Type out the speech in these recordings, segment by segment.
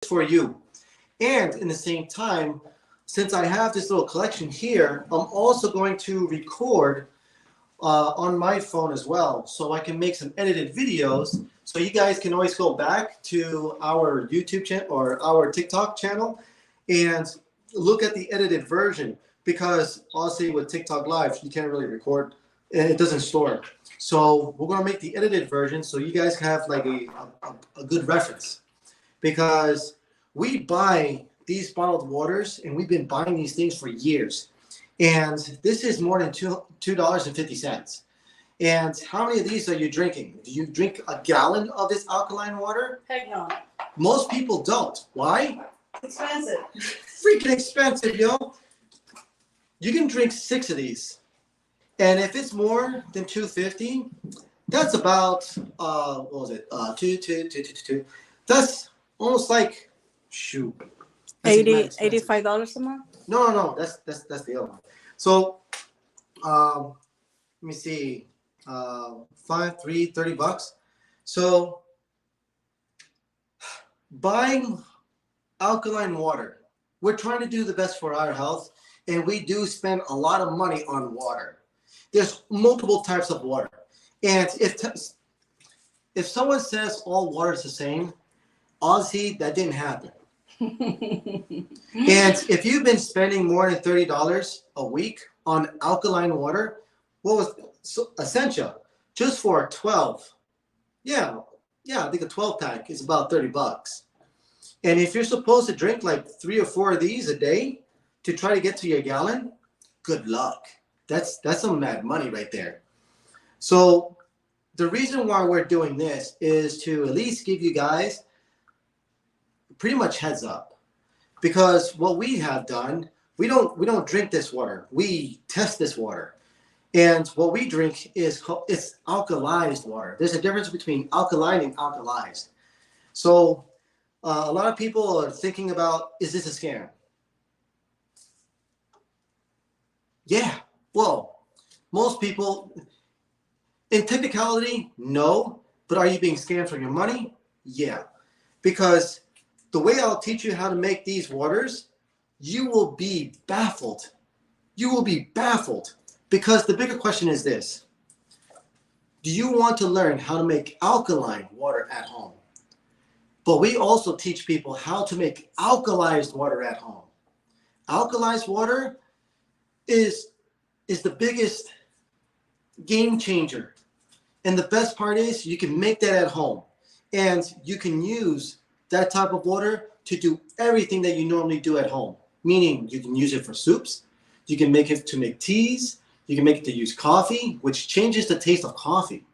for you. And in the same time, since I have this little collection here, I'm also going to record on my phone as well, so I can make some edited videos. So you guys can always go back to our YouTube channel or our TikTok channel and look at the edited version, because honestly with TikTok Live, you can't really record and it doesn't store. So we're gonna make the edited version so you guys can have like a good reference, because we buy these bottled waters and we've been buying these things for years. And this is more than $2.50. And how many of these are you drinking? Do you drink a gallon of this alkaline water? Heck no. Most people don't. Why? Expensive. Freaking expensive, yo. You can drink 6 of these. And if it's more than $2.50, that's about what was it? Two. That's almost like shoot. $85 a month? No. That's the other one. So let me see. 30 bucks. So buying alkaline water, we're trying to do the best for our health, and we do spend a lot of money on water. There's multiple types of water, and if someone says all water is the same, honestly, that didn't happen. And if you've been spending more than $30 a week on alkaline water, what was Essentia just for 12? Yeah, I think a 12 pack is about 30 bucks. And if you're supposed to drink like 3 or 4 of these a day to try to get to your gallon, good luck. That's some mad money right there. So the reason why we're doing this is to at least give you guys pretty much heads up, because what we have done, we don't drink this water. We test this water, and what we drink it's alkalized water. There's a difference between alkaline and alkalized. So a lot of people are thinking about, is this a scam? Yeah. Well, most people, in technicality, no. But are you being scammed for your money? Yeah. Because the way I'll teach you how to make these waters, you will be baffled. You will be baffled, because the bigger question is this: do you want to learn how to make alkaline water at home? But we also teach people how to make alkalized water at home. Alkalized water is the biggest game changer. And the best part is you can make that at home. And you can use that type of water to do everything that you normally do at home. Meaning you can use it for soups, you can make it to make teas, you can make it to use coffee, which changes the taste of coffee.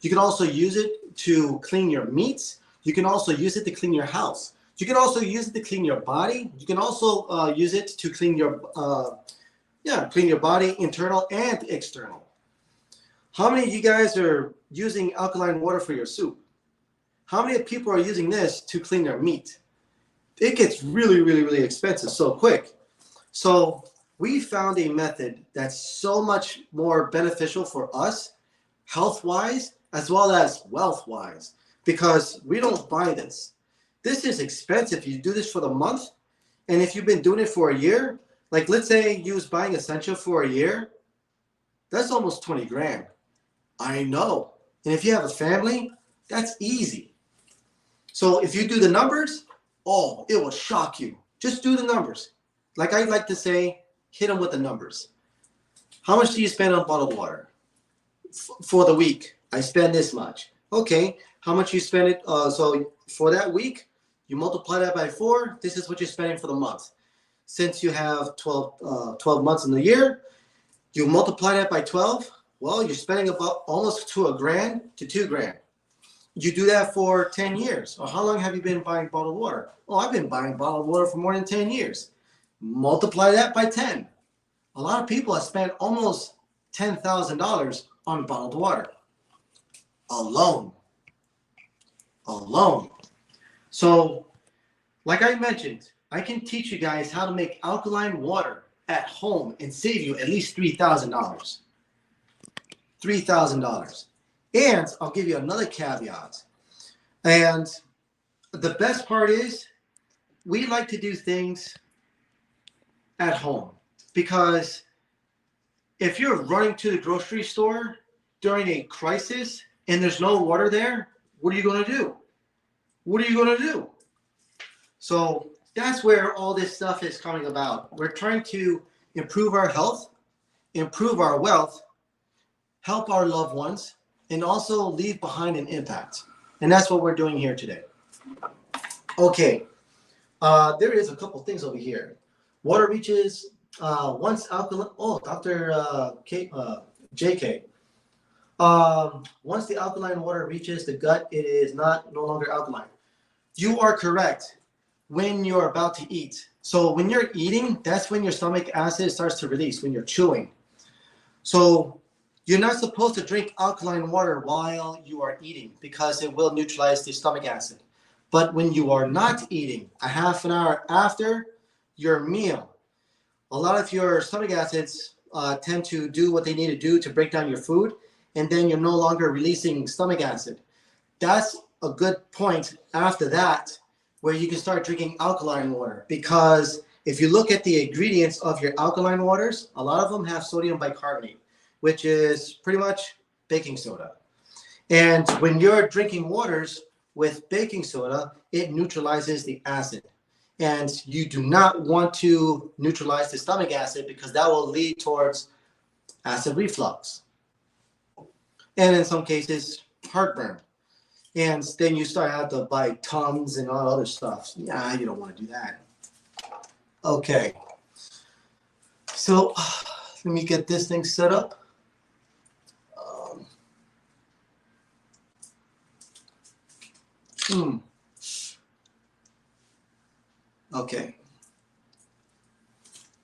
You can also use it to clean your meats. You can also use it to clean your house. You can also use it to clean your body. You can also use it to clean your body, internal and external. How many of you guys are using alkaline water for your soup? How many people are using this to clean their meat? It gets really, really, really expensive so quick. So we found a method that's so much more beneficial for us, health-wise, as well as wealth-wise, because we don't buy this. This is expensive. You do this for the month, and if you've been doing it for a year, like let's say you was buying Essential for a year, that's almost 20 grand. I know. And if you have a family, that's easy. So if you do the numbers, oh, it will shock you. Just do the numbers. Like I like to say, hit them with the numbers. How much do you spend on bottled water? For the week, I spend this much. Okay, how much you spend it? So for that week, you multiply that by 4. This is what you're spending for the month. Since you have 12 months in the year, you multiply that by 12. Well, you're spending about almost to $1,000 to $2,000. You do that for 10 years. Or how long have you been buying bottled water? Oh, I've been buying bottled water for more than 10 years. Multiply that by 10. A lot of people have spent almost $10,000 on bottled water. Alone. So, like I mentioned, I can teach you guys how to make alkaline water at home and save you at least $3,000. $3,000. And I'll give you another caveat. And the best part is, we like to do things at home because if you're running to the grocery store during a crisis and there's no water there, what are you going to do? What are you going to do? So that's where all this stuff is coming about. We're trying to improve our health, improve our wealth, help our loved ones, and also leave behind an impact. And that's what we're doing here today. Okay, there is a couple things over here. Water reaches once alkaline. Oh, Dr. JK. Once the alkaline water reaches the gut, it is no longer alkaline. You are correct when you're about to eat. So when you're eating, that's when your stomach acid starts to release, when you're chewing. So you're not supposed to drink alkaline water while you are eating because it will neutralize the stomach acid. But when you are not eating, a half an hour after your meal, a lot of your stomach acids tend to do what they need to do to break down your food, and then you're no longer releasing stomach acid. That's a good point after that where you can start drinking alkaline water, because if you look at the ingredients of your alkaline waters, a lot of them have sodium bicarbonate, which is pretty much baking soda. And when you're drinking waters with baking soda, it neutralizes the acid. And you do not want to neutralize the stomach acid because that will lead towards acid reflux. And in some cases, heartburn. And then you start out to buy Tums and all other stuff. Yeah, you don't want to do that. Okay. So let me get this thing set up. Okay.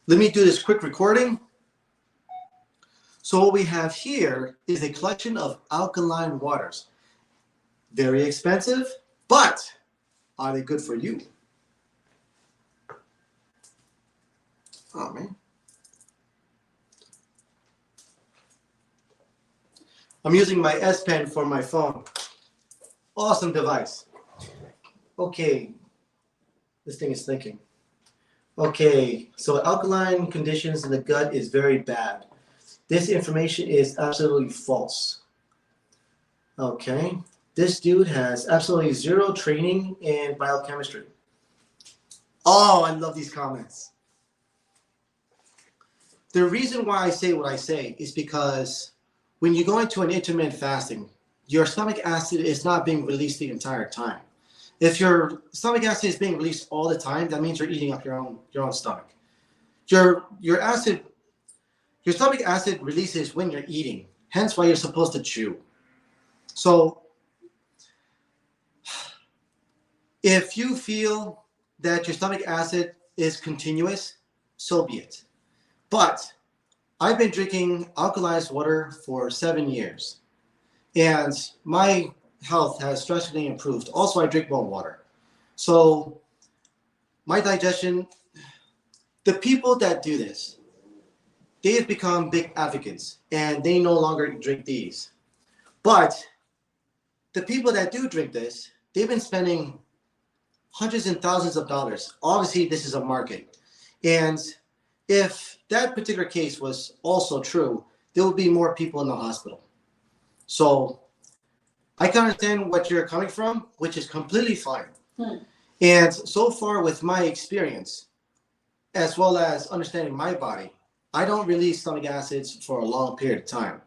Let me do this quick recording. So what we have here is a collection of alkaline waters. Very expensive, but are they good for you? Oh, man. I'm using my S Pen for my phone. Awesome device. Okay. This thing is thinking. Okay, so alkaline conditions in the gut is very bad. This information is absolutely false. Okay. This dude has absolutely zero training in biochemistry. Oh, I love these comments. The reason why I say what I say is because when you go into an intermittent fasting, your stomach acid is not being released the entire time. If your stomach acid is being released all the time, that means you're eating up your own stomach. Your stomach acid releases when you're eating, hence why you're supposed to chew. So if you feel that your stomach acid is continuous, so be it. But I've been drinking alkalized water for 7 years, and my health has drastically improved. Also, I drink more water. So my digestion, the people that do this, they have become big advocates, and they no longer drink these. But the people that do drink this, they've been spending hundreds and thousands of dollars. Obviously, this is a market. And if that particular case was also true, there would be more people in the hospital. So I can understand what you're coming from, which is completely fine. And so far with my experience, as well as understanding my body, I don't release stomach acids for a long period of time.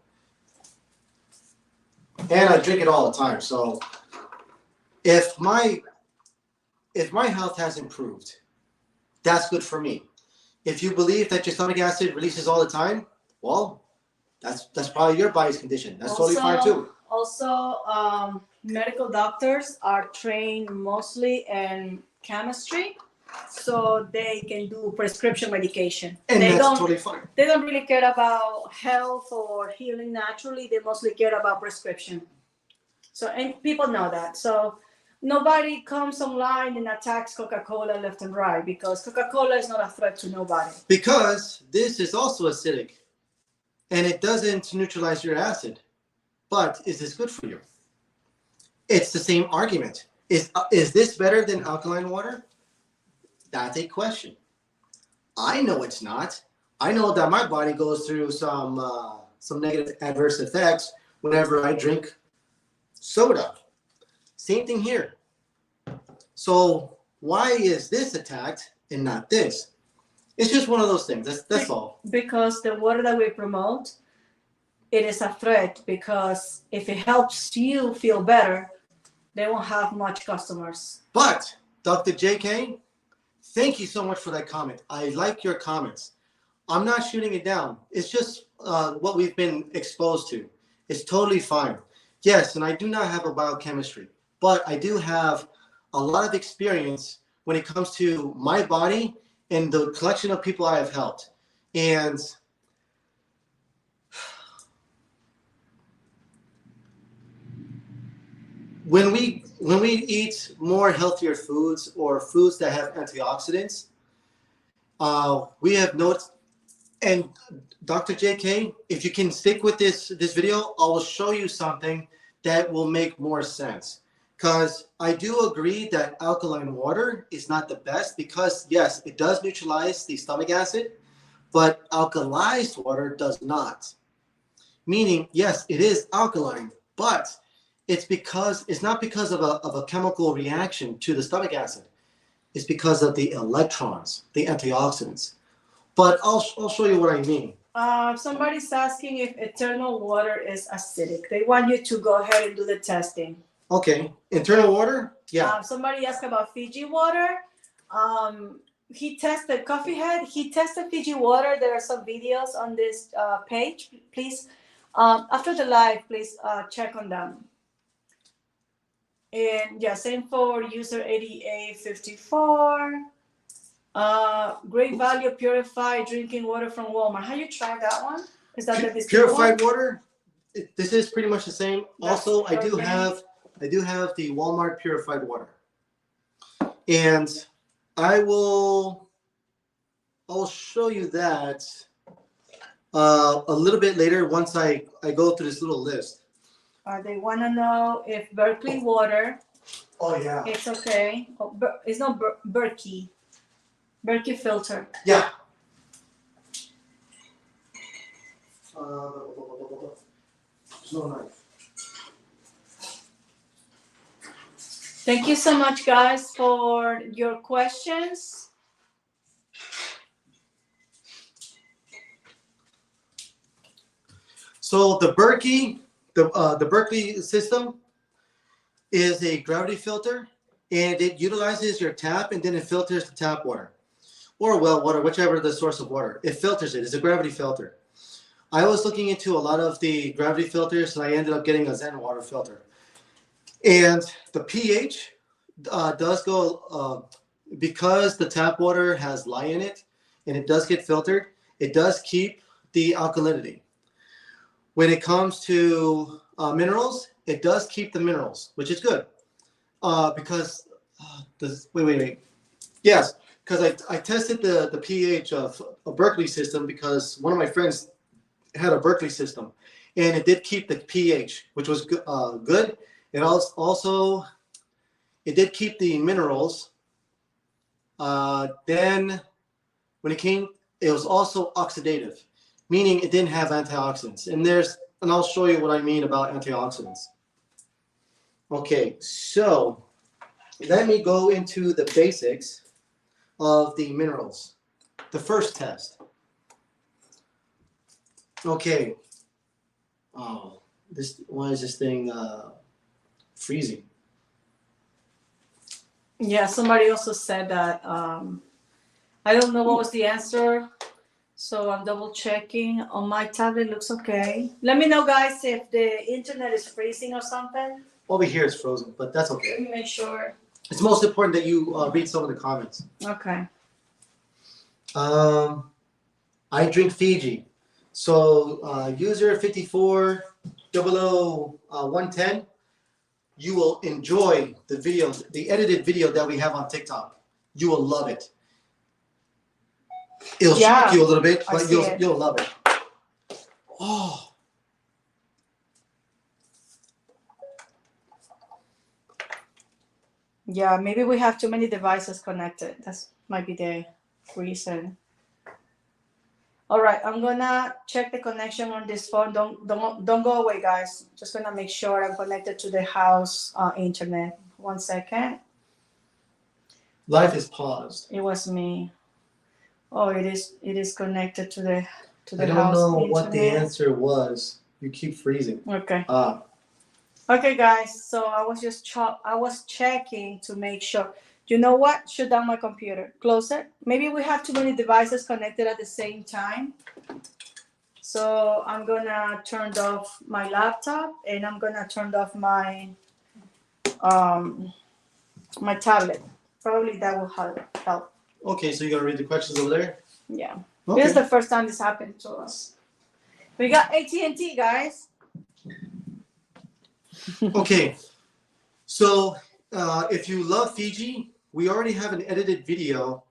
And I drink it all the time. So if my health has improved, that's good for me. If you believe that your stomach acid releases all the time, well, that's probably your body's condition. That's totally fine too. Also, medical doctors are trained mostly in chemistry, so they can do prescription medication. And that's totally fine. They don't really care about health or healing naturally. They mostly care about prescription. So, and people know that. So nobody comes online and attacks Coca-Cola left and right, because Coca-Cola is not a threat to nobody. Because this is also acidic, and it doesn't neutralize your acid. But is this good for you? It's the same argument. Is this better than alkaline water? That's a question. I know it's not. I know that my body goes through some negative adverse effects whenever I drink soda. Same thing here. So why is this attacked and not this? It's just one of those things. That's all. Because the water that we promote, it is a threat, because if it helps you feel better, they won't have much customers. But Dr. JK, thank you so much for that comment. I like your comments. I'm not shooting it down. It's just what we've been exposed to. It's totally fine. Yes, and I do not have a biochemistry, but I do have a lot of experience when it comes to my body and the collection of people I have helped. And when we eat more healthier foods or foods that have antioxidants, we have noticed. And Dr. JK, if you can stick with this video, I will show you something that will make more sense. Because I do agree that alkaline water is not the best, because yes, it does neutralize the stomach acid, but alkalized water does not. Meaning, yes, it is alkaline, but it's not because of a chemical reaction to the stomach acid. It's because of the electrons, the antioxidants. But I'll show you what I mean. Somebody's asking if eternal water is acidic. They want you to go ahead and do the testing. Okay, internal water? Yeah. Somebody asked about Fiji water. He tested Coffee Head. He tested Fiji water. There are some videos on this page. Please, after the live, please check on them. And yeah, same for user 8854. Great value purified drinking water from Walmart. Have you tried that one? Is that the purified water? This is pretty much the same. That's also, I do have the Walmart purified water, and I will show you that a little bit later once I go through this little list. They want to know if Berkeley water. Oh yeah. It's okay. Oh, it's not Berkey. Berkey filter. Yeah. No knife. Thank you so much, guys, for your questions. So the Berkey system is a gravity filter, and it utilizes your tap, and then it filters the tap water or well water, whichever the source of water. It filters it. It's a gravity filter. I was looking into a lot of the gravity filters, and I ended up getting a Zen water filter. And the pH does go, because the tap water has lye in it, and it does get filtered, it does keep the alkalinity. When it comes to minerals, it does keep the minerals, which is good. Because, wait. Yes, because I tested the pH of a Berkeley system, because one of my friends had a Berkeley system, and it did keep the pH, which was good. It also it did keep the minerals. Then when it was also oxidative, meaning it didn't have antioxidants. And I'll show you what I mean about antioxidants. Okay, so let me go into the basics of the minerals. The first test. Okay. Oh, why is this thing freezing? Yeah, somebody also said that. I don't know what was the answer, so I'm double checking. On my tablet, looks okay. Let me know, guys, if the internet is freezing or something. Over here it's frozen, but that's okay. Let me make sure. It's most important that you read some of the comments. Okay. I drink Fiji. So user 54000110, you will enjoy the video, the edited video that we have on TikTok. You will love it. It'll shock you a little bit, but you'll love it. Oh. Yeah, maybe we have too many devices connected. That's might be the reason. All right, I'm gonna check the connection on this phone. Don't go away, guys. Just gonna make sure I'm connected to the house internet. 1 second. Life is paused. It was me. Oh, it is connected to the I don't house know internet. what the answer was. You keep freezing. Okay. Ah. Okay, guys. So I was checking to make sure. You know what? Shut down my computer. Close it. Maybe we have too many devices connected at the same time. So I'm gonna turn off my laptop and I'm gonna turn off my my tablet. Probably that will help. Okay, so you're gonna read the questions over there? Yeah. Okay. This is the first time this happened to us. We got AT&T, guys. Okay, so if you love Fiji, we already have an edited video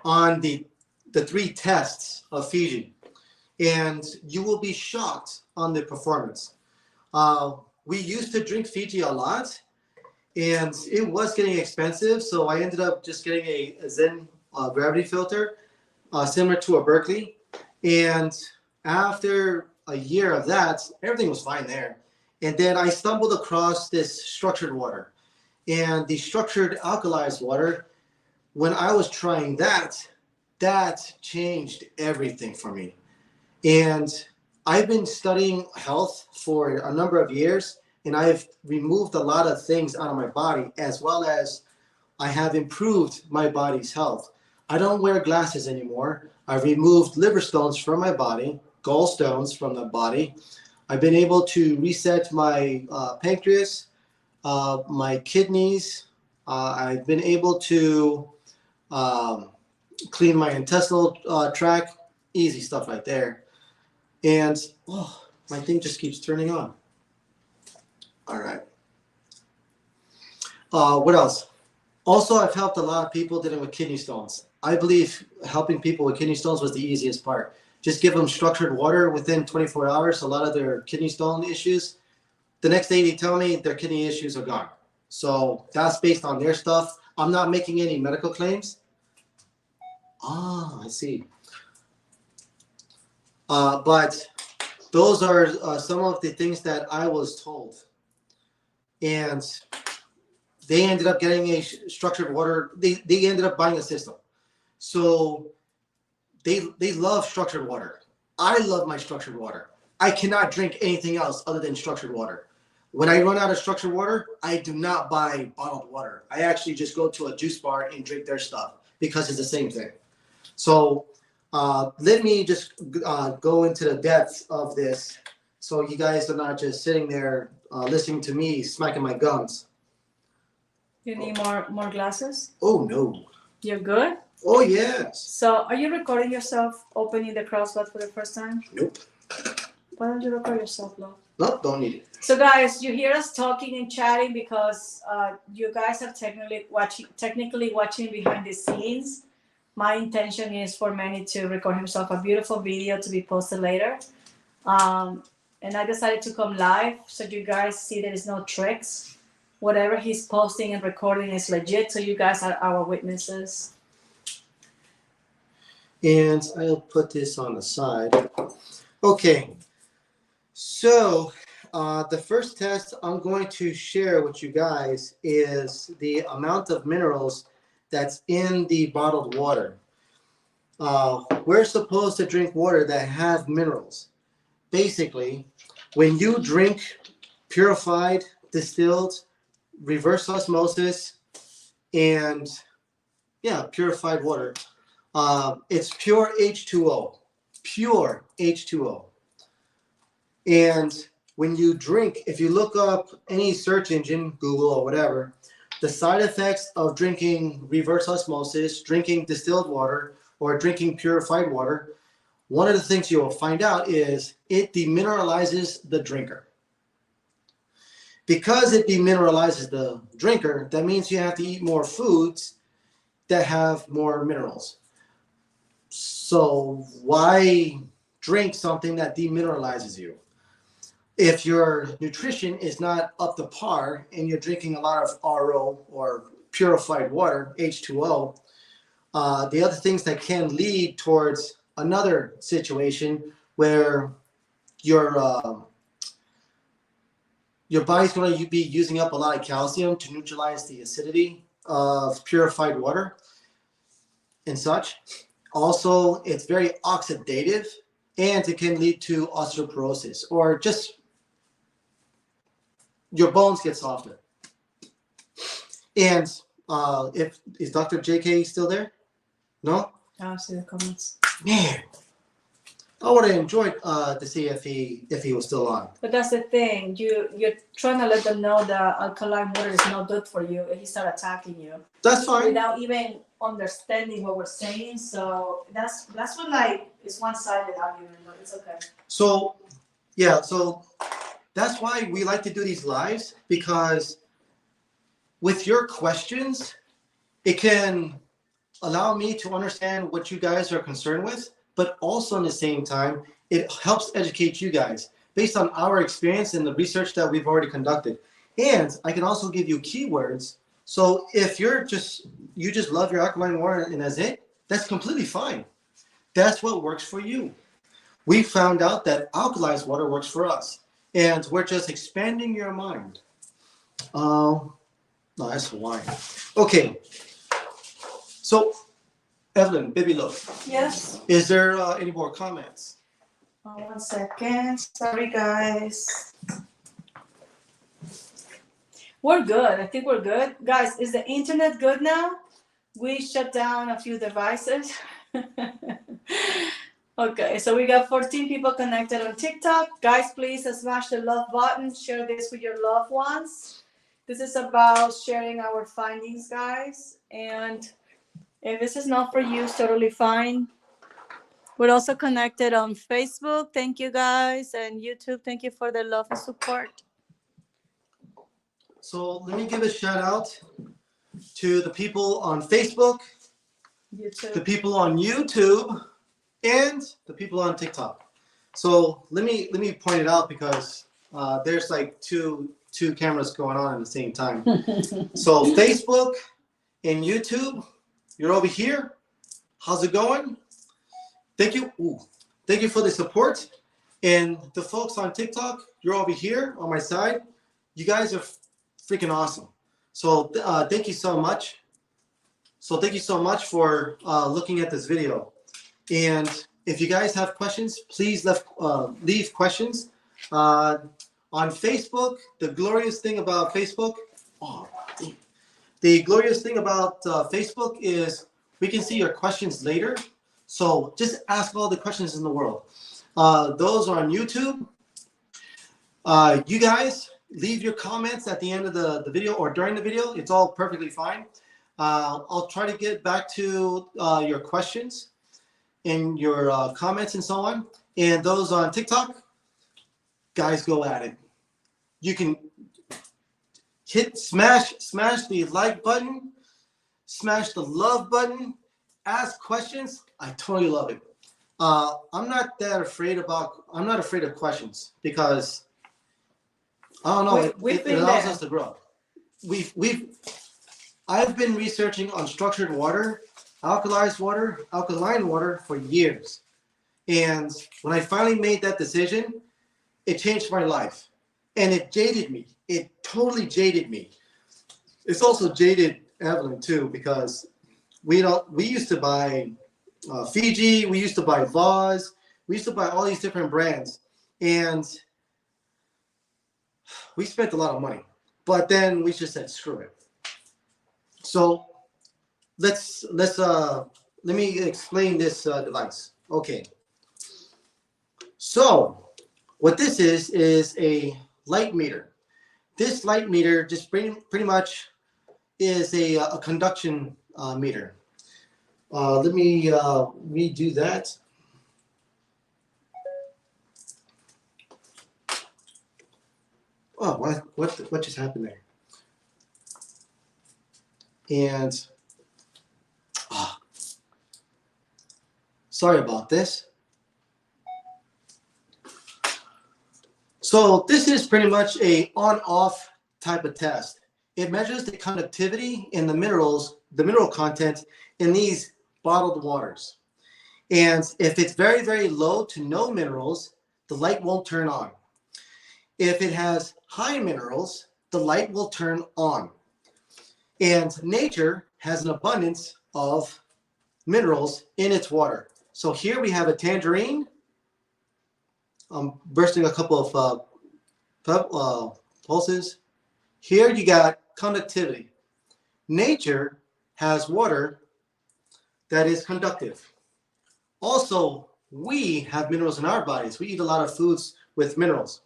on the 3 tests of Fiji, and you will be shocked on the performance. We used to drink Fiji a lot, and it was getting expensive, so I ended up just getting a Zen gravity filter, similar to a Berkeley, and after a year of that, everything was fine there. And then I stumbled across this structured water. And the structured alkalized water, when I was trying that changed everything for me. And I've been studying health for a number of years, and I've removed a lot of things out of my body, as well as I have improved my body's health. I don't wear glasses anymore. I've removed liver stones from my body, gallstones from the body. I've been able to reset my pancreas, my kidneys. I've been able to clean my intestinal tract. Easy stuff right there. And my thing just keeps turning on. All right. What else? Also, I've helped a lot of people dealing with kidney stones. I believe helping people with kidney stones was the easiest part. Just give them structured water within 24 hours. A lot of their kidney stone issues, the next day they tell me their kidney issues are gone. So that's based on their stuff. I'm not making any medical claims. I see. But those are some of the things that I was told. And they ended up getting a structured water. They ended up buying a system. So they love structured water. I love my structured water. I cannot drink anything else other than structured water. When I run out of structured water, I do not buy bottled water. I actually just go to a juice bar and drink their stuff because it's the same thing. So let me just go into the depths of this so you guys are not just sitting there listening to me smacking my gums. You need more glasses? Oh, no. You're good? Oh, yes. So are you recording yourself opening the crossword for the first time? Nope. Why don't you record yourself, love? Nope, don't need it. So guys, you hear us talking and chatting because you guys are technically watching behind the scenes. My intention is for Manny to record himself a beautiful video to be posted later. And I decided to come live so you guys see there is no tricks. Whatever he's posting and recording is legit, so you guys are our witnesses. And I'll put this on the side. Okay, so the first test I'm going to share with you guys is the amount of minerals that's in the bottled water. We're supposed to drink water that has minerals. Basically, when you drink purified, distilled, reverse osmosis, and purified water, it's pure H2O. Pure H2O. And when you drink, if you look up any search engine, Google or whatever, the side effects of drinking reverse osmosis, drinking distilled water, or drinking purified water, one of the things you will find out is it demineralizes the drinker. Because it demineralizes the drinker, that means you have to eat more foods that have more minerals. So why drink something that demineralizes you? If your nutrition is not up to par and you're drinking a lot of RO or purified water, H2O. The other things that can lead towards another situation where your body's going to be using up a lot of calcium to neutralize the acidity of purified water and such. Also, it's very oxidative, and it can lead to osteoporosis, or just your bones get softer. And if is Dr. JK still there? No? I'll see the comments. Man, I would have enjoyed to see if he was still on. But that's the thing. You're trying to let them know that alkaline water is not good for you, and he start attacking you. That's fine. Without even understanding what we're saying. So that's what, like, it's one-sided argument, but it's okay. So yeah, so that's why we like to do these lives, because with your questions, it can allow me to understand what you guys are concerned with, but also at the same time, it helps educate you guys based on our experience and the research that we've already conducted. And I can also give you keywords. So if you just love your alkaline water and that's it, that's completely fine. That's what works for you. We found out that alkalized water works for us, and we're just expanding your mind. No, that's Hawaiian. Okay. So, Evelyn, baby, look. Yes. Is there any more comments? 1 second. Sorry, guys. We're good. I think we're good. Guys, is the internet good now? We shut down a few devices. Okay, so we got 14 people connected on TikTok. Guys, please smash the love button. Share this with your loved ones. This is about sharing our findings, guys. And if this is not for you, it's totally fine. We're also connected on Facebook. Thank you, guys. And YouTube, thank you for the love and support. So let me give a shout out to the people on Facebook, YouTube. the people on YouTube, and the people on TikTok. So let me point it out, because there's like two cameras going on at the same time. So Facebook and YouTube, you're over here. How's it going? Thank you. Thank you for the support. And the folks on TikTok, you're over here on my side. You guys are freaking awesome. So thank you so much. So thank you so much for looking at this video. And if you guys have questions, please leave questions. On Facebook, the glorious thing about Facebook, Facebook is we can see your questions later. So just ask all the questions in the world. Those are on YouTube. You guys leave your comments at the end of the video or during the video. It's all perfectly fine. I'll try to get back to your questions and your comments and so on. And those on TikTok, guys, go at it. You can smash the like button, smash the love button, ask questions. I totally love it. I'm not afraid of questions, because I don't know, it allows us to grow. I've been researching on structured water, alkaline water for years. And when I finally made that decision, it changed my life. And it jaded me. It totally jaded me. It's also jaded Evelyn too, because we used to buy Fiji, we used to buy Vaz, we used to buy all these different brands, and we spent a lot of money. But then we just said screw it. So let me explain this device. Okay. So what this is a light meter. This light meter just pretty much is a conduction meter. Let me redo that. Oh, what just happened there? And sorry about this. So this is pretty much a on-off type of test. It measures the conductivity in the minerals, the mineral content in these bottled waters. And if it's very, very low to no minerals, the light won't turn on. If it has high minerals, the light will turn on. And nature has an abundance of minerals in its water. So here we have a tangerine. I'm bursting a couple of pulses. Here you got conductivity. Nature has water that is conductive. Also, we have minerals in our bodies. We eat a lot of foods with minerals.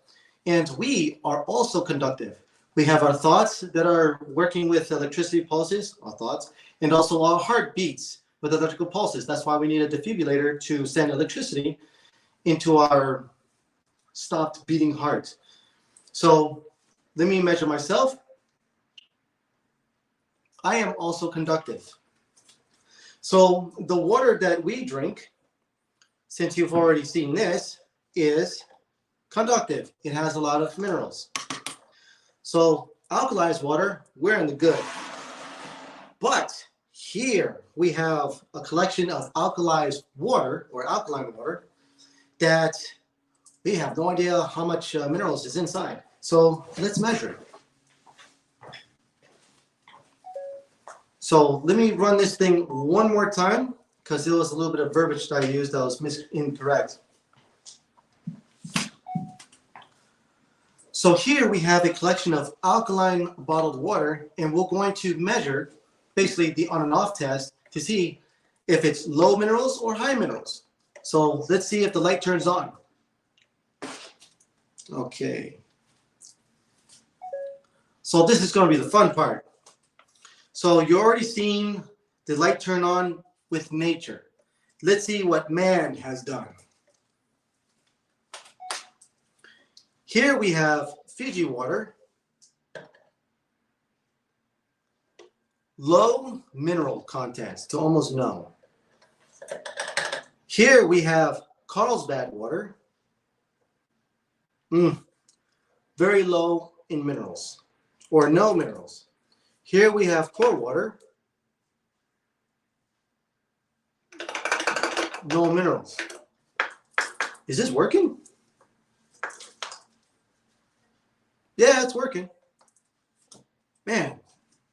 And we are also conductive. We have our thoughts that are working with electricity pulses, our thoughts, and also our heart beats with electrical pulses. That's why we need a defibrillator to send electricity into our stopped beating heart. So let me measure myself. I am also conductive. So the water that we drink, since you've already seen this, is conductive. It has a lot of minerals. So alkalized water, we're in the good. But here we have a collection of alkalized water or alkaline water that we have no idea how much minerals is inside. So let's measure it. So let me run this thing one more time because there was a little bit of verbiage that I used that was incorrect. So here we have a collection of alkaline bottled water, and we're going to measure basically the on and off test to see if it's low minerals or high minerals. So let's see if the light turns on. Okay. So this is going to be the fun part. So you're already seeing the light turn on with nature. Let's see what man has done. Here we have Fiji water, low mineral contents to almost no. Here we have Carlsbad water, very low in minerals or no minerals. Here we have core water, no minerals. Is this working? Yeah, it's working. Man,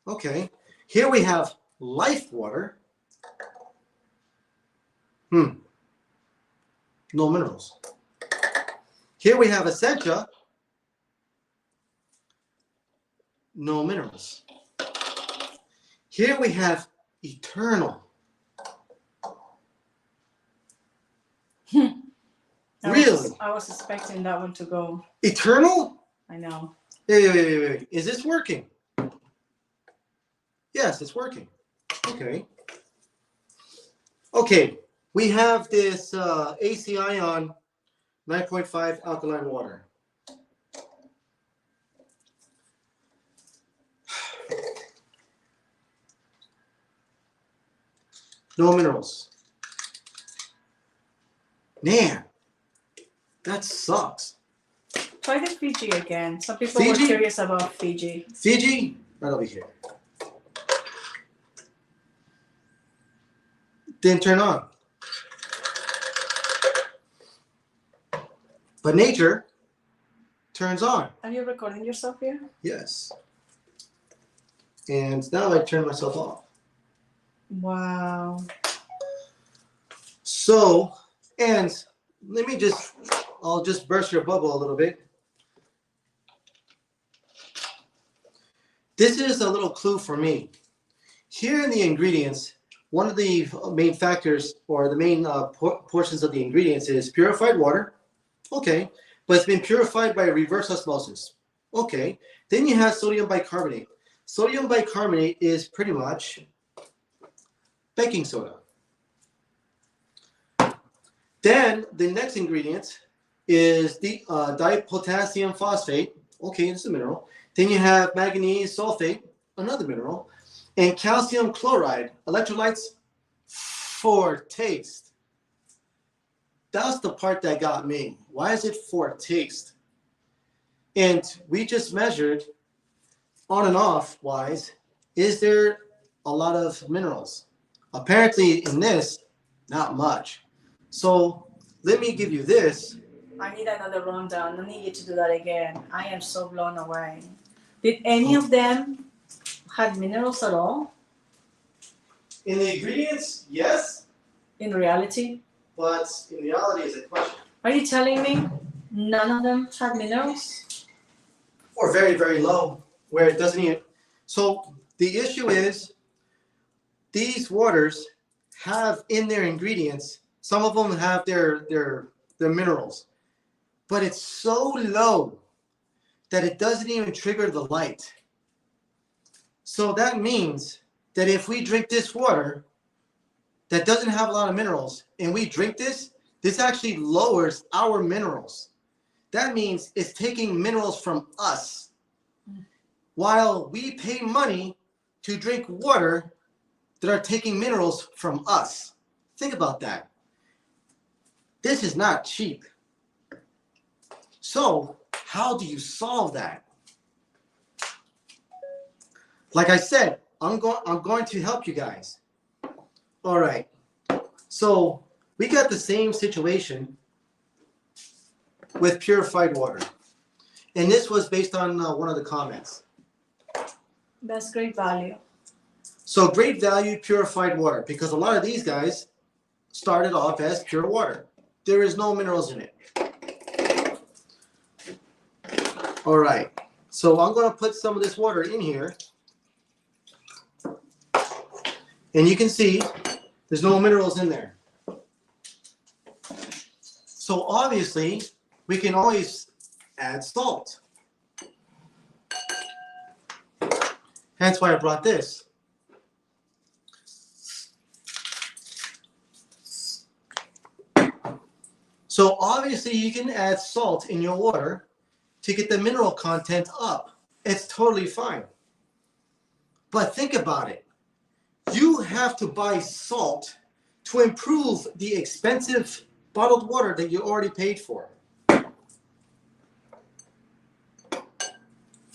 okay. Here we have life water. No minerals. Here we have Essentia. No minerals. Here we have Eternal. Really? I was expecting that one to go. Eternal? I know. Wait. Is this working? Yes, it's working. Okay. Okay, we have this AC Ion 9.5 alkaline water. No minerals. Man, that sucks. Try the Fiji again. Some people were curious about Fiji. Fiji? Right over here. Didn't turn on. But nature turns on. Are you recording yourself here? Yes. And now I turn myself off. Wow. So, and I'll just burst your bubble a little bit. This is a little clue for me. Here in the ingredients, one of the main factors or the main portions of the ingredients is purified water. Okay, but it's been purified by reverse osmosis. Okay, then you have sodium bicarbonate. Sodium bicarbonate is pretty much baking soda. Then the next ingredient is the dipotassium phosphate. Okay, it's a mineral. Then you have manganese sulfate, another mineral, and calcium chloride, electrolytes for taste. That's the part that got me. Why is it for taste? And we just measured on and off wise, is there a lot of minerals? Apparently in this, not much. So let me give you this. I need another rundown. I need you to do that again. I am so blown away. Did any of them have minerals at all? In the ingredients, yes. In reality? But in reality is a question. Are you telling me none of them had minerals? Or very, very low, where it doesn't even. So the issue is these waters have in their ingredients, some of them have their minerals, but it's so low that it doesn't even trigger the light. So that means that if we drink this water that doesn't have a lot of minerals and we drink this actually lowers our minerals. That means it's taking minerals from us while we pay money to drink water that are taking minerals from us. Think about that. This is not cheap. So how do you solve that? Like I said, I'm going to help you guys. All right. So we got the same situation with purified water. And this was based on one of the comments. That's great value. So great value purified water, because a lot of these guys started off as pure water. There is no minerals in it. All right. So I'm going to put some of this water in here. And you can see there's no minerals in there. So obviously, we can always add salt. Hence why I brought this. So obviously, you can add salt in your water to get the mineral content up. It's totally fine. But think about it. You have to buy salt to improve the expensive bottled water that you already paid for.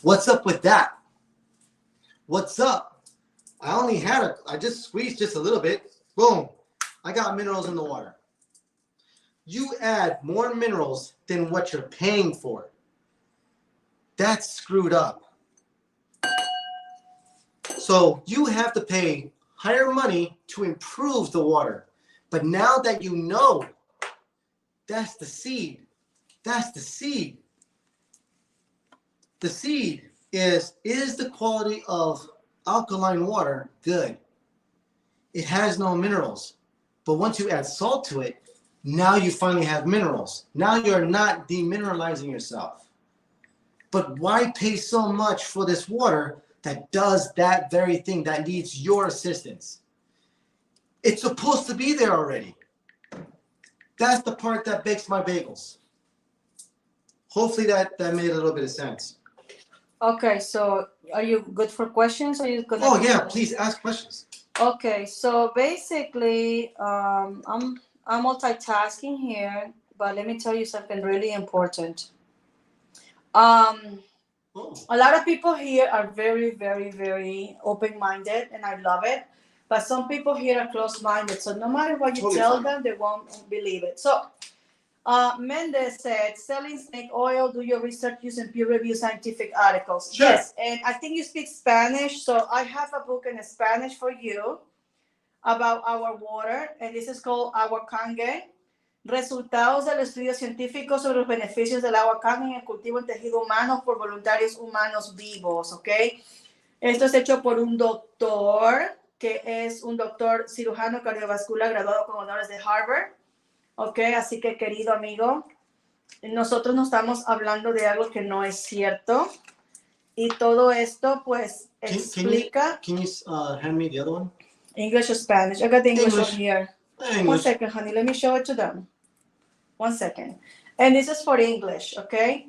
What's up with that? What's up? I just squeezed just a little bit. Boom. I got minerals in the water. You add more minerals than what you're paying for. That's screwed up. So you have to pay higher money to improve the water. But now that you know, that's the seed. That's the seed. The seed is the quality of alkaline water good? It has no minerals. But once you add salt to it, now you finally have minerals. Now you're not demineralizing yourself. But why pay so much for this water that does that very thing, that needs your assistance? It's supposed to be there already. That's the part that bakes my bagels. Hopefully that made a little bit of sense. Okay, so are you good for questions? Or are you gonna? Oh yeah, please ask questions. Okay, so basically, I'm multitasking here, but let me tell you something really important. A lot of people here are very, very, very open-minded, and I love it. But some people here are closed-minded, so no matter what you tell them, they won't believe it. So Mendez said, selling snake oil, do your research using peer-reviewed scientific articles. Sure. Yes, and I think you speak Spanish, so I have a book in Spanish for you about our water, and this is called Agua Kangen. Resultados del estudio científico sobre los beneficios del agua kangen en el cultivo en tejido humano por voluntarios humanos vivos, ¿ok? Esto es hecho por un doctor, que es un doctor cirujano cardiovascular graduado con honores de Harvard, ¿ok? Así que, querido amigo, nosotros no estamos hablando de algo que no es cierto, y todo esto, pues, explica... Can you hand me the other one? English or Spanish? I got the English over here. English. 1 second, honey. Let me show it to them. 1 second. And this is for English, okay?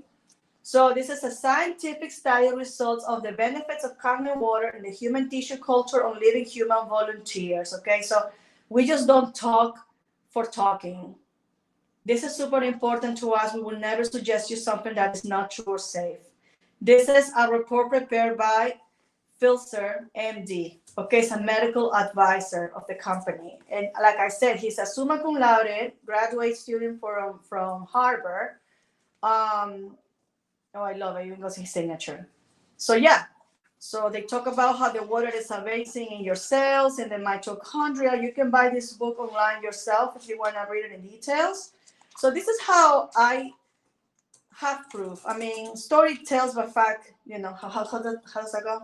So this is a scientific study results of the benefits of kangen water in the human tissue culture on living human volunteers, okay? So we just don't talk for talking. This is super important to us. We will never suggest you something that is not true or safe. This is a report prepared by Filzer, MD. Okay, he's a medical advisor of the company. And like I said, he's a summa cum laude graduate student from Harvard. Oh, I love it. Even goes his signature. So yeah. So they talk about how the water is amazing in your cells and the mitochondria. You can buy this book online yourself if you want to read it in details. So this is how I have proof. I mean, story tells by fact. You know how does that go?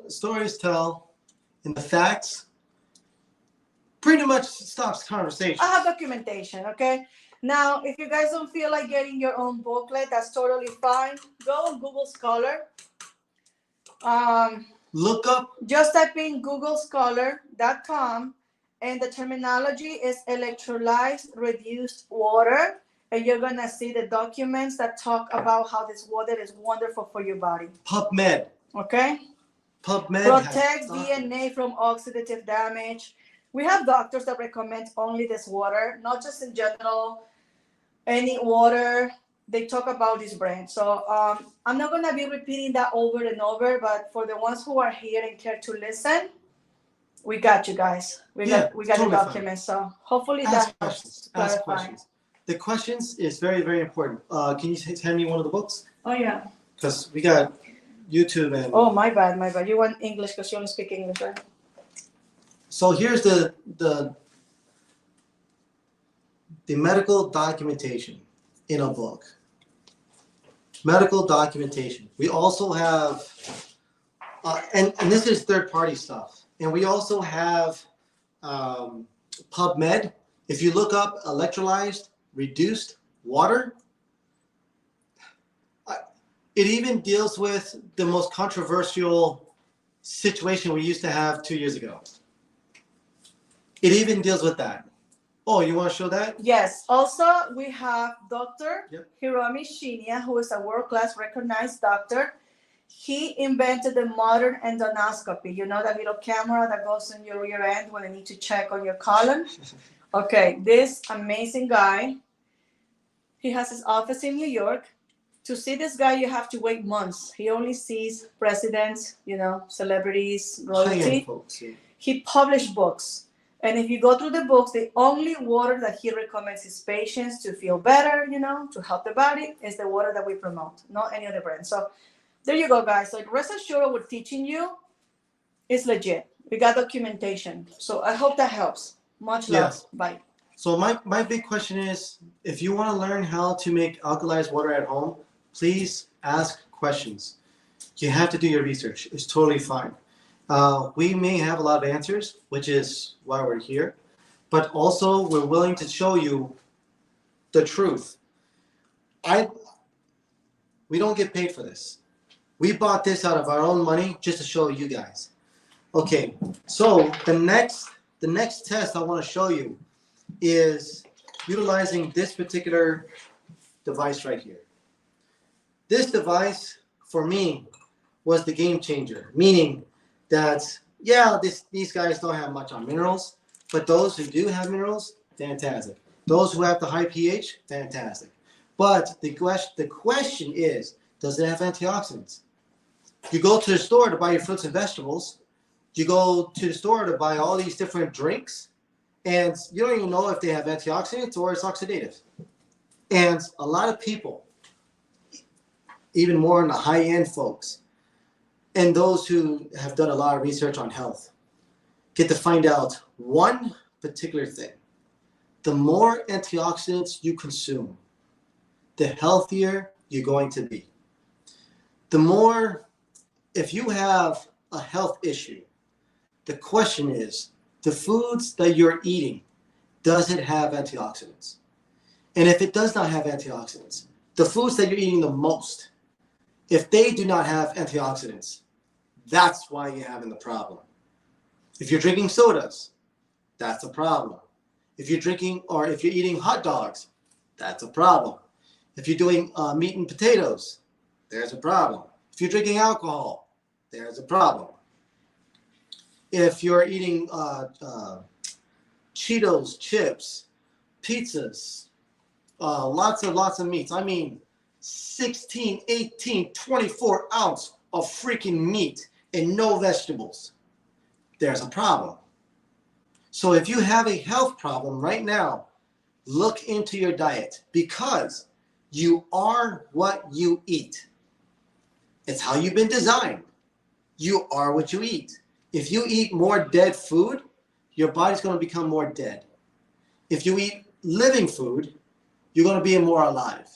Stories tell, and the facts pretty much stops conversation. I have documentation. Okay. Now, if you guys don't feel like getting your own booklet, that's totally fine. Go on Google Scholar. Look up. Just type in googlescholar.com, and the terminology is electrolyzed reduced water. And you're going to see the documents that talk about how this water is wonderful for your body. PubMed. Okay? PubMed protects DNA from oxidative damage. We have doctors that recommend only this water, not just in general, any water. They talk about this brand. So I'm not going to be repeating that over and over, but for the ones who are here and care to listen, we got you guys. We got totally the documents. Fine. So hopefully that helps. Ask questions. The questions is very, very important. Can you hand me one of the books? Oh, yeah. Because we got YouTube and... Oh, my bad. You want English because you only speak English, right? So here's the medical documentation in a book. Medical documentation. We also have, and this is third-party stuff. And we also have PubMed. If you look up electrolyzed reduced water, it even deals with the most controversial situation we used to have 2 years ago. It even deals with that. Oh, you want to show that? Yes. Also, we have Dr. Hiromi Shinya, who is a world-class recognized doctor. He invented the modern endoscopy. You know that little camera that goes in your rear end when they need to check on your colon? Okay, this amazing guy, he has his office in New York. To see this guy, you have to wait months. He only sees presidents, celebrities, royalty. Folks, yeah. He published books. And if you go through the books, the only water that he recommends his patients to feel better, to help the body, is the water that we promote, not any other brand. So there you go, guys. So rest assured, what we're teaching you is legit. We got documentation. So I hope that helps. Much love. Yes. Bye. So my big question is, if you want to learn how to make alkalized water at home, please ask questions. You have to do your research. It's totally fine. We may have a lot of answers, which is why we're here, but also we're willing to show you the truth. We don't get paid for this. We bought this out of our own money just to show you guys. Okay, so the next test I want to show you is utilizing this particular device right here. This device, for me, was the game changer, meaning that, these guys don't have much on minerals, but those who do have minerals, fantastic. Those who have the high pH, fantastic. But the question is, does it have antioxidants? You go to the store to buy your fruits and vegetables. You go to the store to buy all these different drinks, and you don't even know if they have antioxidants or it's oxidative. And a lot of people, even more on the high-end folks, and those who have done a lot of research on health, get to find out one particular thing. The more antioxidants you consume, the healthier you're going to be. The more, if you have a health issue, the question is, the foods that you're eating, does it have antioxidants? And if it does not have antioxidants, the foods that you're eating the most, if they do not have antioxidants, that's why you're having the problem. If you're drinking sodas, that's a problem. If you're eating hot dogs, that's a problem. If you're doing meat and potatoes, there's a problem. If you're drinking alcohol, there's a problem. If you're eating Cheetos, chips, pizzas, lots of meats. I mean, 16, 18, 24 ounce of freaking meat and no vegetables, there's a problem. So if you have a health problem right now, look into your diet, because you are what you eat. It's how you've been designed. You are what you eat. If you eat more dead food, your body's going to become more dead. If you eat living food, you're going to be more alive.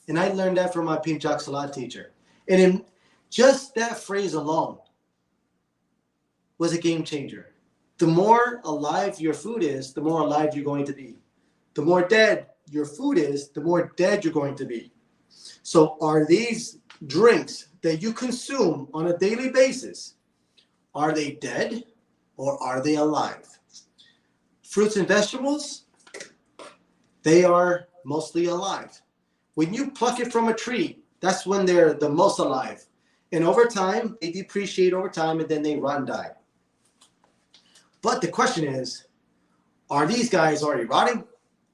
And I learned that from my Pink Jock Salat teacher. And in just that phrase alone was a game changer. The more alive your food is, the more alive you're going to be. The more dead your food is, the more dead you're going to be. So are these drinks that you consume on a daily basis, are they dead or are they alive? Fruits and vegetables, they are mostly alive. When you pluck it from a tree, that's when they're the most alive. And over time, they depreciate over time and then they rot and die. But the question is, are these guys already rotting?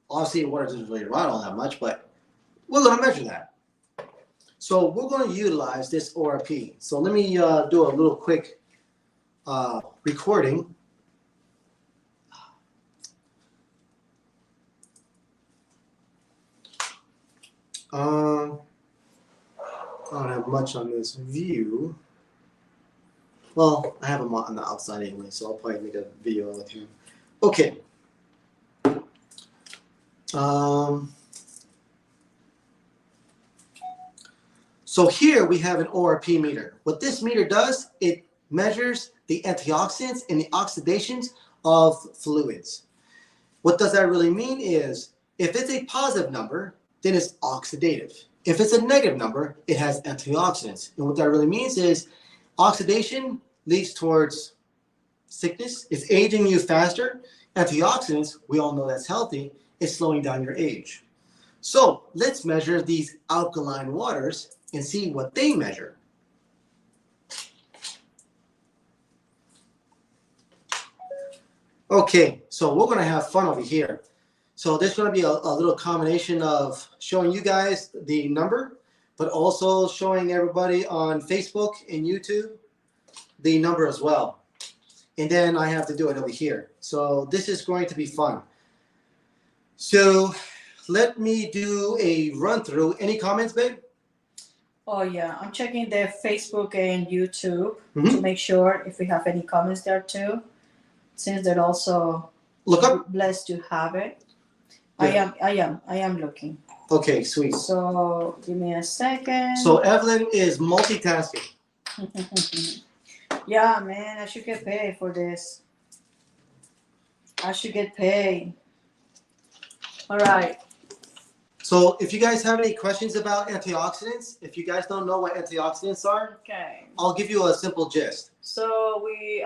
Obviously, water doesn't really rot all that much, but we're going to measure that. So we're going to utilize this ORP. So let me do a little quick recording. I don't have much on this view. Well, I have him on the outside anyway, so I'll probably make a video with him. Okay. So here we have an ORP meter. What this meter does, it measures the antioxidants and the oxidations of fluids. What does that really mean is, if it's a positive number, then it's oxidative. If it's a negative number, it has antioxidants. And what that really means is, oxidation leads towards sickness. It's aging you faster. Antioxidants, we all know that's healthy, is slowing down your age. So let's measure these alkaline waters and see what they measure. Okay, so we're going to have fun over here. So there's going to be a little combination of showing you guys the number, but also showing everybody on Facebook and YouTube the number as well. And then I have to do it over here. So this is going to be fun. So let me do a run through. Any comments, babe? Oh yeah, I'm checking their Facebook and YouTube to make sure if we have any comments there too. Since they're also look up. Blessed to have it. Yeah. I am looking. Okay, sweet. So give me a second. So Evelyn is multitasking. Yeah, man, I should get paid for this. I should get paid. All right. So if you guys have any questions about antioxidants, if you guys don't know what antioxidants are, okay, I'll give you a simple gist. So we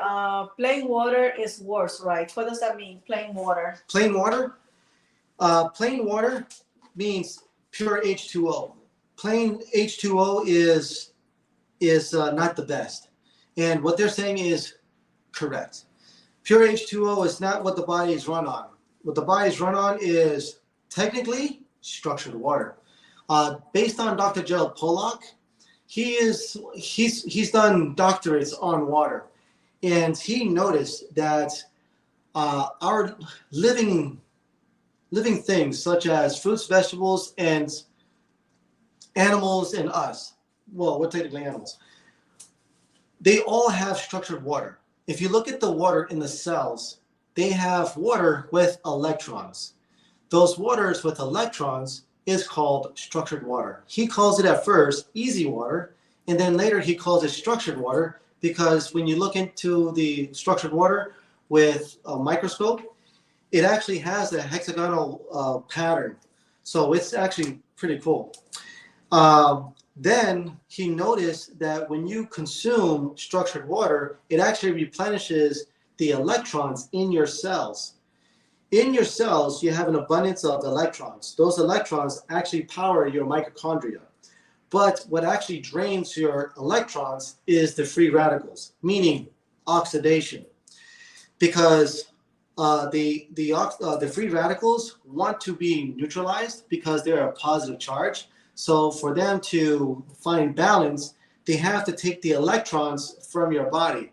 plain water is worse, right? What does that mean? Plain water. Plain water? Plain water means pure H2O. Plain H2O is not the best. And what they're saying is correct. Pure H2O is not what the body is run on. What the body is run on is technically structured water. Based on Dr. Gerald Pollock, he's done doctorates on water, and he noticed that our living things such as fruits, vegetables, and animals, and us, well, we're technically animals, they all have structured water. If you look at the water in the cells, they have water with electrons. Those waters with electrons is called structured water. He calls it at first easy water, and then later he calls it structured water, because when you look into the structured water with a microscope, it actually has a hexagonal pattern. So it's actually pretty cool. Then he noticed that when you consume structured water, it actually replenishes the electrons in your cells. In your cells, you have an abundance of electrons. Those electrons actually power your mitochondria. But what actually drains your electrons is the free radicals, meaning oxidation. Because the free radicals want to be neutralized because they're a positive charge. So for them to find balance, they have to take the electrons from your body.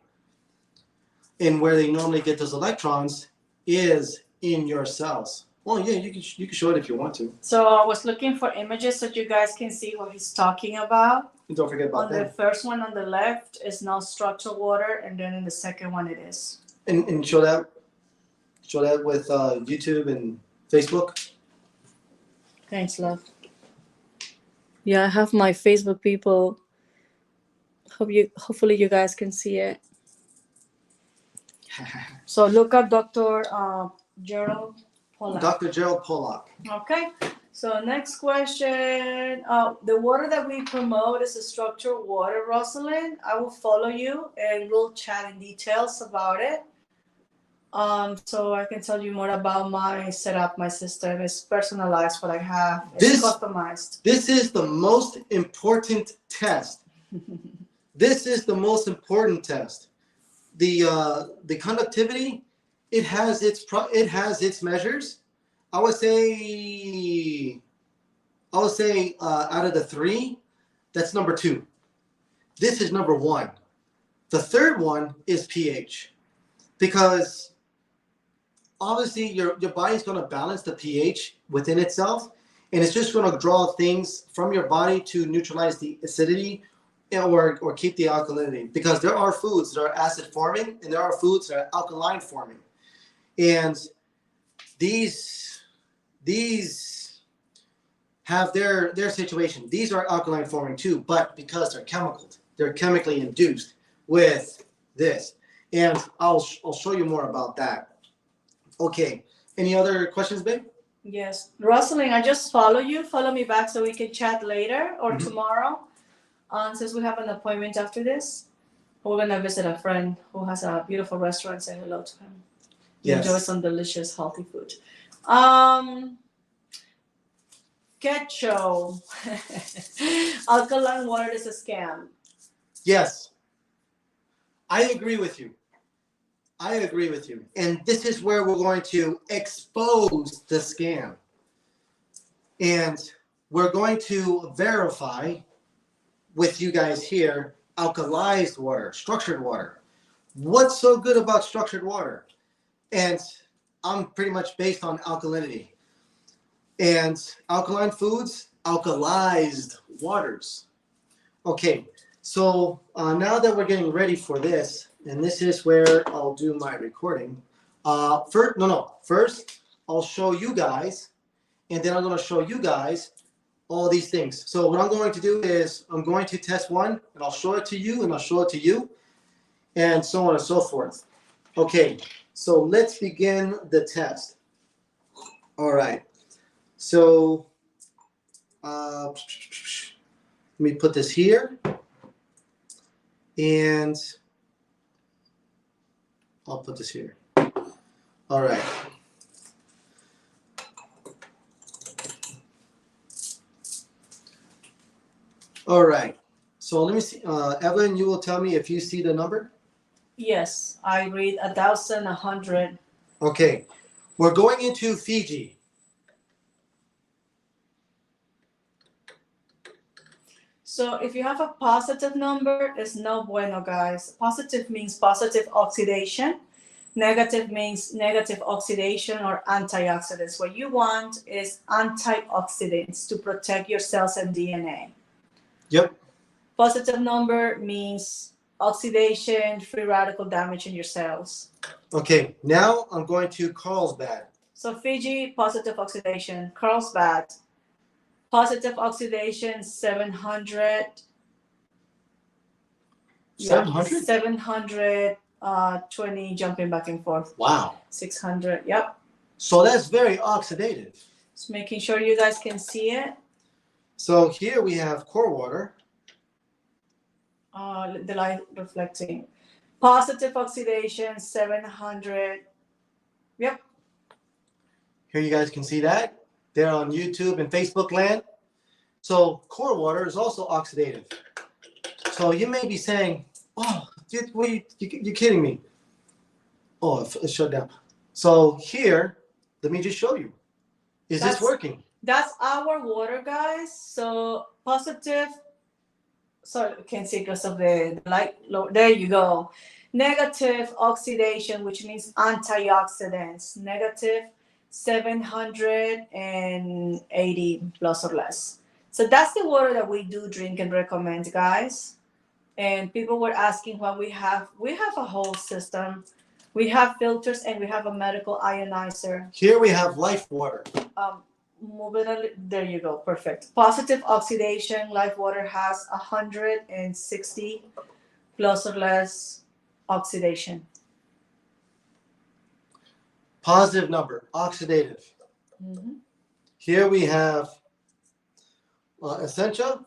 And where they normally get those electrons is in your cells. Well, yeah, you can show it if you want to. So I was looking for images so you guys can see what he's talking about. And don't forget about On that. the first one on the left is no structured water, and then in the second one it is. And show that with YouTube and Facebook. Thanks, love. Yeah, I have my Facebook people. Hopefully you guys can see it. So look up Dr. Gerald Pollack. Dr. Gerald Pollack. Okay. So next question. The water that we promote is a structured water, Rosalind. I will follow you and we'll chat in details about it. So I can tell you more about my setup, my system. It's personalized what I have. It's customized. This is the most important test. This is the most important test. The conductivity, it has its measures. I would say out of the three, that's number 2. This is number 1. The third one is pH, because obviously your body's going to balance the pH within itself, and it's just going to draw things from your body to neutralize the acidity or keep the alkalinity, because there are foods that are acid forming and there are foods that are alkaline forming, and these have their situation. These are alkaline forming too, but because they're chemically induced with this, and I'll show you more about that. Okay, any other questions, babe? Yes, Rosalind, I just follow you. Follow me back so we can chat later or tomorrow. Since we have an appointment after this, we're gonna visit a friend who has a beautiful restaurant. Say hello to him. Yes. Enjoy some delicious, healthy food. Ketchup. Alkaline water is a scam. Yes, I agree with you. And this is where we're going to expose the scam. And we're going to verify with you guys here alkalized water, structured water. What's so good about structured water? And I'm pretty much based on alkalinity. And alkaline foods, alkalized waters. Okay, so now that we're getting ready for this, and this is where I'll do my recording. First, I'll show you guys, and then I'm going to show you guys all these things. So what I'm going to do is I'm going to test one, and I'll show it to you, and I'll show it to you, and so on and so forth. Okay, so let's begin the test. All right. So let me put this here, and I'll put this here. All right. All right. So let me see. Evelyn, you will tell me if you see the number. Yes, I read 1,100. Okay. We're going into Fiji. So if you have a positive number, it's no bueno, guys. Positive means positive oxidation. Negative means negative oxidation or antioxidants. What you want is antioxidants to protect your cells and DNA. Yep. Positive number means oxidation, free radical damage in your cells. Okay, now I'm going to Carlsbad. So Fiji, positive oxidation. Carlsbad, positive oxidation, 700. 700? 720, jumping back and forth. Wow. 600, yep. So that's very oxidative. Just making sure you guys can see it. So here we have core water. The light reflecting. Positive oxidation, 700. Yep. Here you guys can see that. They're on YouTube and Facebook land. So core water is also oxidative. So you may be saying, oh, you're kidding me. Oh, it shut down. So here, let me just show you. Is this working? That's our water, guys. So positive. Sorry, you can't see because of the light. There you go. Negative oxidation, which means antioxidants. Negative 780 plus or less. So that's the water that we do drink and recommend, guys. And people were asking what we have. We have a whole system. We have filters and we have a medical ionizer. Here we have life water. Move it there you go. Perfect. Positive oxidation. Life water has 160 plus or less oxidation. Positive number, oxidative. Mm-hmm. Here we have Essentia.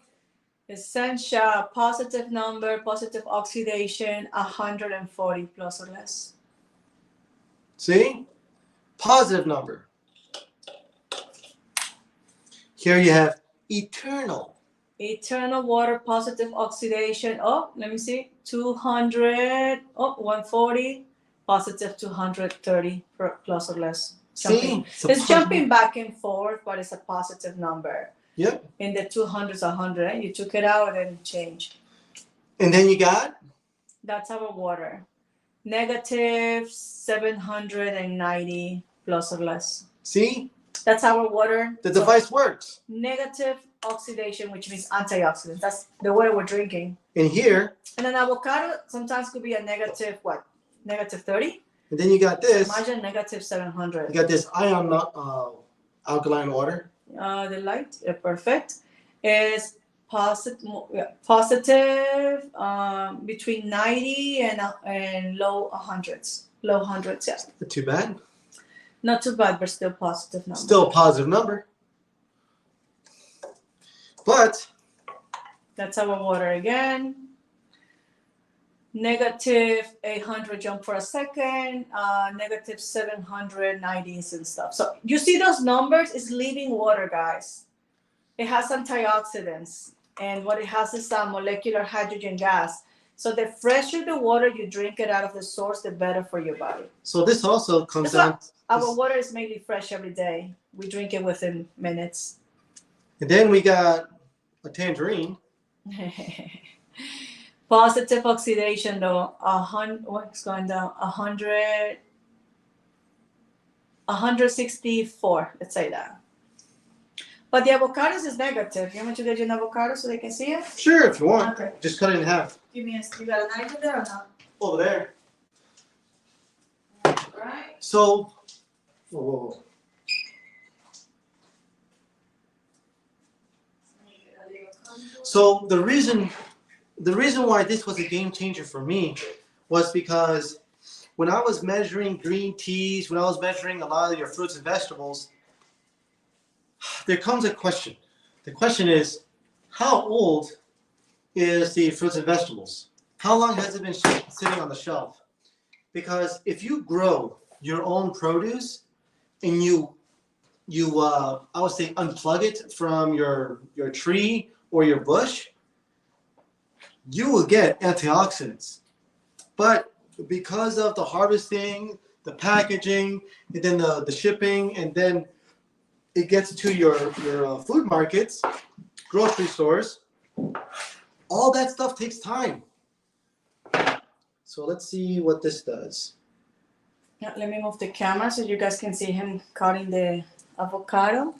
Essentia, positive number, positive oxidation, 140 plus or less. See? Positive number. Here you have Eternal. Eternal water, positive oxidation. Oh, let me see. 200. Oh, 140. Positive 230 plus or less. Jumping. See? It's jumping back and forth, but it's a positive number. Yep. In the 200s, 100. You took it out and changed. And then you got? That's our water. Negative 790 plus or less. See? That's our water. The device works. Negative oxidation, which means antioxidants. That's the water we're drinking. And here. And an avocado sometimes could be a negative, what? Negative 30? And then you got this. Imagine negative 700. You got this ion alkaline water. The light, perfect, is positive between 90 and low hundreds. Low hundreds, yeah. Not too bad. Not too bad, but still positive number. Still a positive number. But that's our water again. Negative 800 jump for a second, negative 790 and stuff. So you see those numbers is living water, guys. It has antioxidants, and what it has is a molecular hydrogen gas. So the fresher the water you drink it out of the source, the better for your body. So this also comes down. Our water is mainly fresh every day. We drink it within minutes. And then we got a tangerine. Positive oxidation though, what's going down? 164, let's say that. But the avocados is negative. You want me to get you an avocado so they can see it? Sure, if you want. Okay. Just cut it in half. Give me you got a knife in there or not? Over there. Right. So, whoa. So the reason why this was a game changer for me was because when I was measuring green teas, when I was measuring a lot of your fruits and vegetables, there comes a question. The question is, how old is the fruits and vegetables? How long has it been sitting on the shelf? Because if you grow your own produce and you I would say unplug it from your tree or your bush, you will get antioxidants. But because of the harvesting, the packaging, and then the shipping, and then it gets to your food markets, grocery stores, all that stuff takes time. So let's see what this does. Yeah, let me move the camera so you guys can see him cutting the avocado.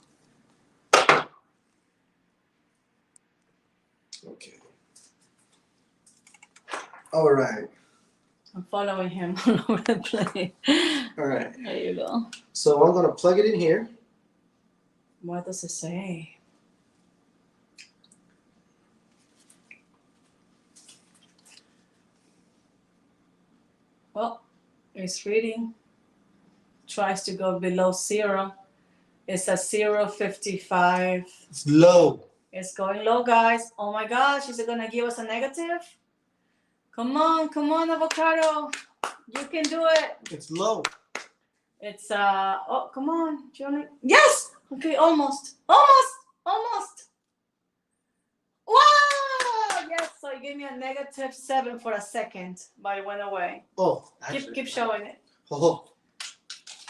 Okay. All right. I'm following him all over the place. All right. There you go. So I'm going to plug it in here. What does it say? Well, it's reading. Tries to go below 0. It's at 0.55. It's low. It's going low, guys. Oh my gosh, is it gonna give us a negative? Come on, avocado. You can do it. It's low. It's oh, come on. Yes! Okay, almost. Wow! Yes, so you gave me a -7 for a second, but it went away. Oh, actually. Keep showing it. Oh.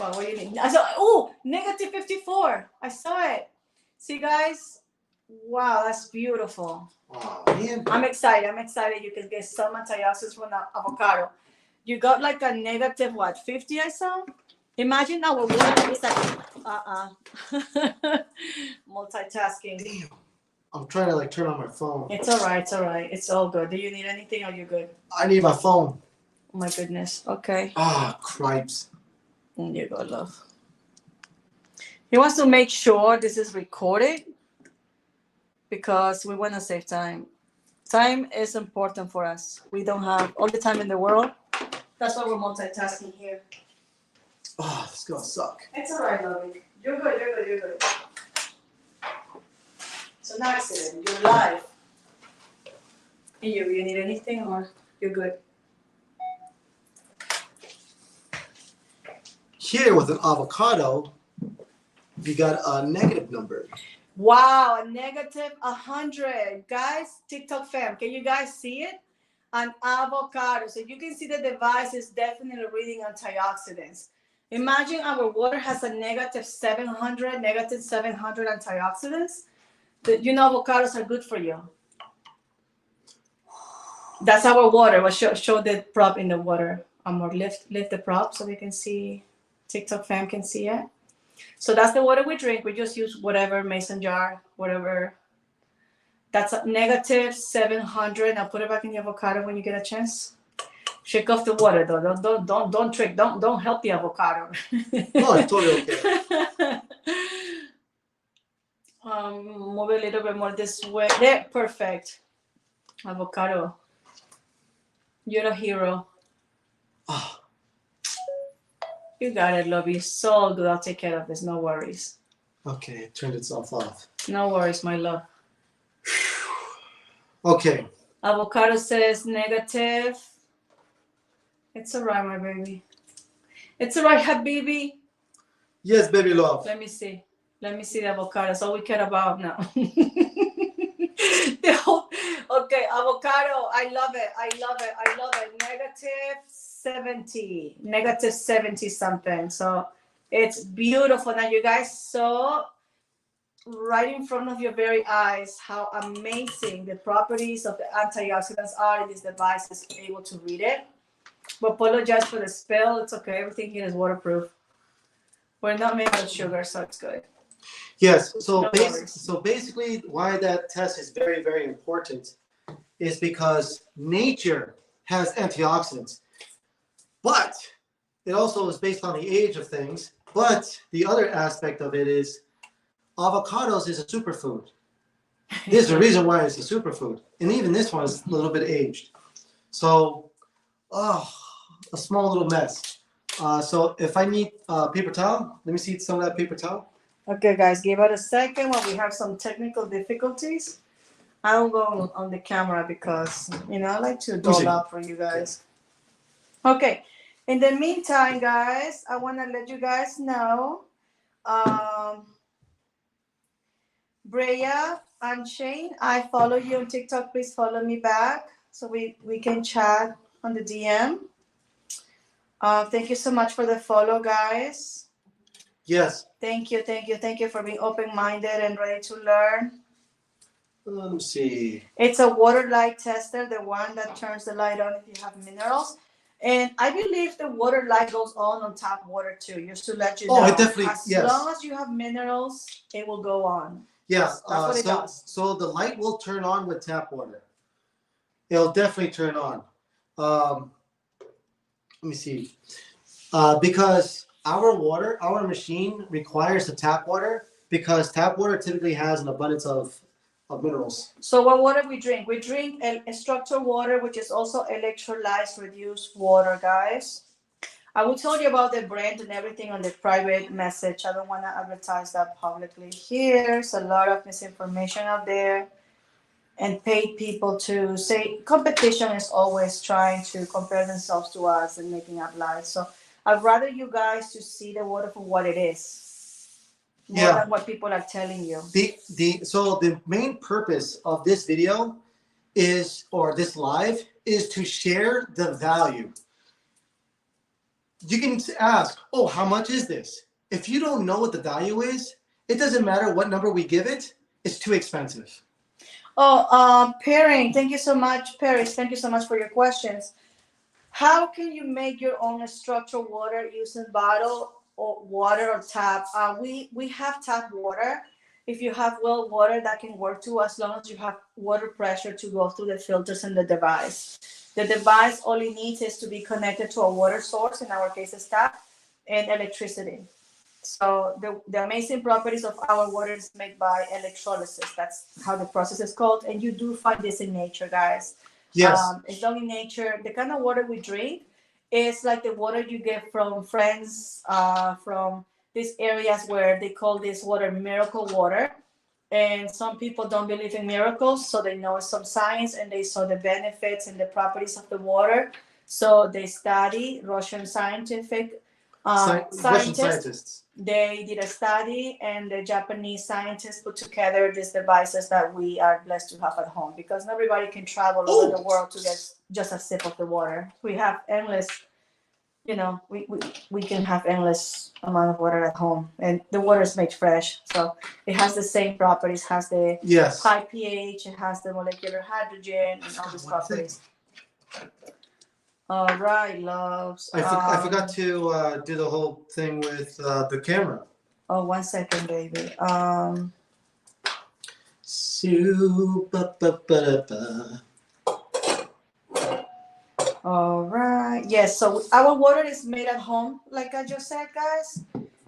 Well, what do you need? I saw, oh, -54. I saw it. See, guys? Wow, that's beautiful. Oh, man. I'm excited. I'm excited. You can get some antioxidants from the avocado. You got like a negative, what, 50 I saw? Imagine our water is like, multitasking. Damn. I'm trying to like turn on my phone. It's all right. It's all right. It's all good. Do you need anything or you good? I need my phone. Oh my goodness. Okay. Ah, cripes. There you go, love. He wants to make sure this is recorded because we want to save time. Time is important for us. We don't have all the time in the world. That's why we're multitasking here. Oh, this is gonna suck. It's all right, lovey. You're good. You're good. You're good. It's an accident. You're alive. And you need anything or you're good? Here with an avocado, you got a negative number. Wow, a negative 100. Guys, TikTok fam, can you guys see it? An avocado. So you can see the device is definitely reading antioxidants. Imagine our water has a negative 700 antioxidants. You know avocados are good for you. That's our water. We'll show the prop in the water. I'm gonna lift the prop so we can see, TikTok fam can see it. So that's the water we drink. We just use whatever mason jar, whatever. That's a negative 700. Now put it back in the avocado when you get a chance. Shake off the water though. Don't trick. Don't help the avocado. No, it's totally okay. Move a little bit more this way. There, perfect. Avocado. You're a hero. Oh. You got it, lovey. So good. I'll take care of this. No worries. Okay, it turned itself off. No worries, my love. Okay. Avocado says negative. It's all right, my baby. It's all right, habibi. Yes, baby love. Let me see. Let me see the avocado. That's all we care about now. Okay, avocado. I love it. I love it. I love it. Negative 70. Negative 70 something. So it's beautiful. Now you guys saw right in front of your very eyes how amazing the properties of the antioxidants are in this device is able to read it. But apologize for the spill. It's okay. Everything here is waterproof. We're not made out of sugar, so it's good. Yes. So, No so basically, why that test is very, very important is because nature has antioxidants, but it also is based on the age of things. But the other aspect of it is avocados is a superfood. There's a reason why it's a superfood, and even this one is a little bit aged. So, a small little mess. So if I need paper towel, let me see some of that paper towel. Okay, guys, give it a second while we have some technical difficulties. I will go on the camera because, I like to doll up for you guys. Okay. In the meantime, guys, I want to let you guys know, Brea and Shane, I follow you on TikTok. Please follow me back so we can chat on the DM. Thank you so much for the follow, guys. Yes. Thank you for being open-minded and ready to learn. Let me see. It's a water light tester, the one that turns the light on if you have minerals. And I believe the water light goes on tap water too, just to let you know. Oh, it definitely, as long as you have minerals, it will go on. Yeah, that's what it does. So the light will turn on with tap water. It'll definitely turn on. Let me see. Because our machine requires the tap water because tap water typically has an abundance of minerals. So what water we drink? We drink a structured water, which is also electrolytes reduced water, guys. I will tell you about the brand and everything on the private message. I don't want to advertise that publicly here. There's a lot of misinformation out there and paid people to say competition is always trying to compare themselves to us and making up lies. So I'd rather you guys to see the water for what it is. More than what people are telling you. So the main purpose of this video or this live is to share the value. You can ask, how much is this? If you don't know what the value is, it doesn't matter what number we give it, it's too expensive. Oh, Perry, thank you so much, Paris. Thank you so much for your questions. How can you make your own structured water using bottle or water or tap? We have tap water. If you have well water, that can work too, as long as you have water pressure to go through the filters in the device. The device, all it needs is to be connected to a water source, in our case, is tap, and electricity. So the amazing properties of our water is made by electrolysis. That's how the process is called. And you do find this in nature, guys. Yes. It's done in nature. The kind of water we drink is like the water you get from friends, from these areas where they call this water miracle water. And some people don't believe in miracles, so they know some science and they saw the benefits and the properties of the water. So they study Russian scientific Russian scientists. scientists. They did a study, and the Japanese scientists put together these devices that we are blessed to have at home, because not everybody can travel over the world to get just a sip of the water. We have endless, we can have endless amount of water at home, and the water is made fresh. So it has the same properties, has the high pH, it has the molecular hydrogen, and all these properties. All right, loves. I forgot to do the whole thing with the camera. Oh, 1 second, baby. All right. Yes. So our water is made at home, like I just said, guys.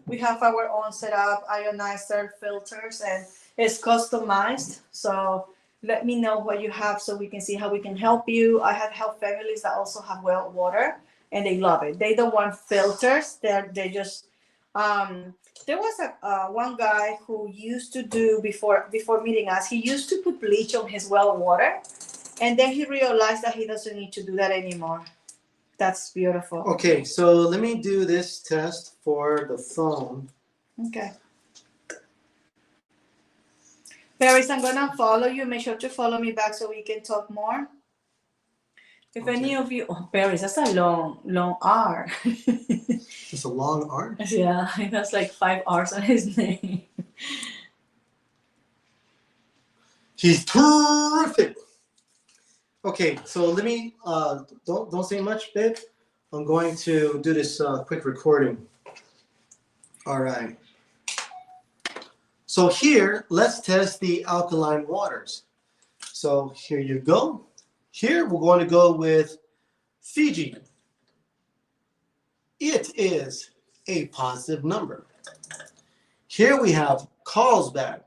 We have our own setup, ionizer, filters, and it's customized. So let me know what you have so we can see how we can help you. I have helped families that also have well water, and they love it. They don't want filters. They just there was a one guy who used to do before meeting us. He used to put bleach on his well water, and then he realized that he doesn't need to do that anymore. That's beautiful. Okay, so let me do this test for the phone. Okay. Paris, I'm gonna follow you. Make sure to follow me back so we can talk more. If any of you, Paris, that's a long R. It's a long R? Yeah, he has like 5 R's on his name. He's terrific. Okay, so let me don't say much, babe. I'm going to do this quick recording. All right. So here, let's test the alkaline waters. So here you go. Here we're going to go with Fiji. It is a positive number. Here we have Carlsbad.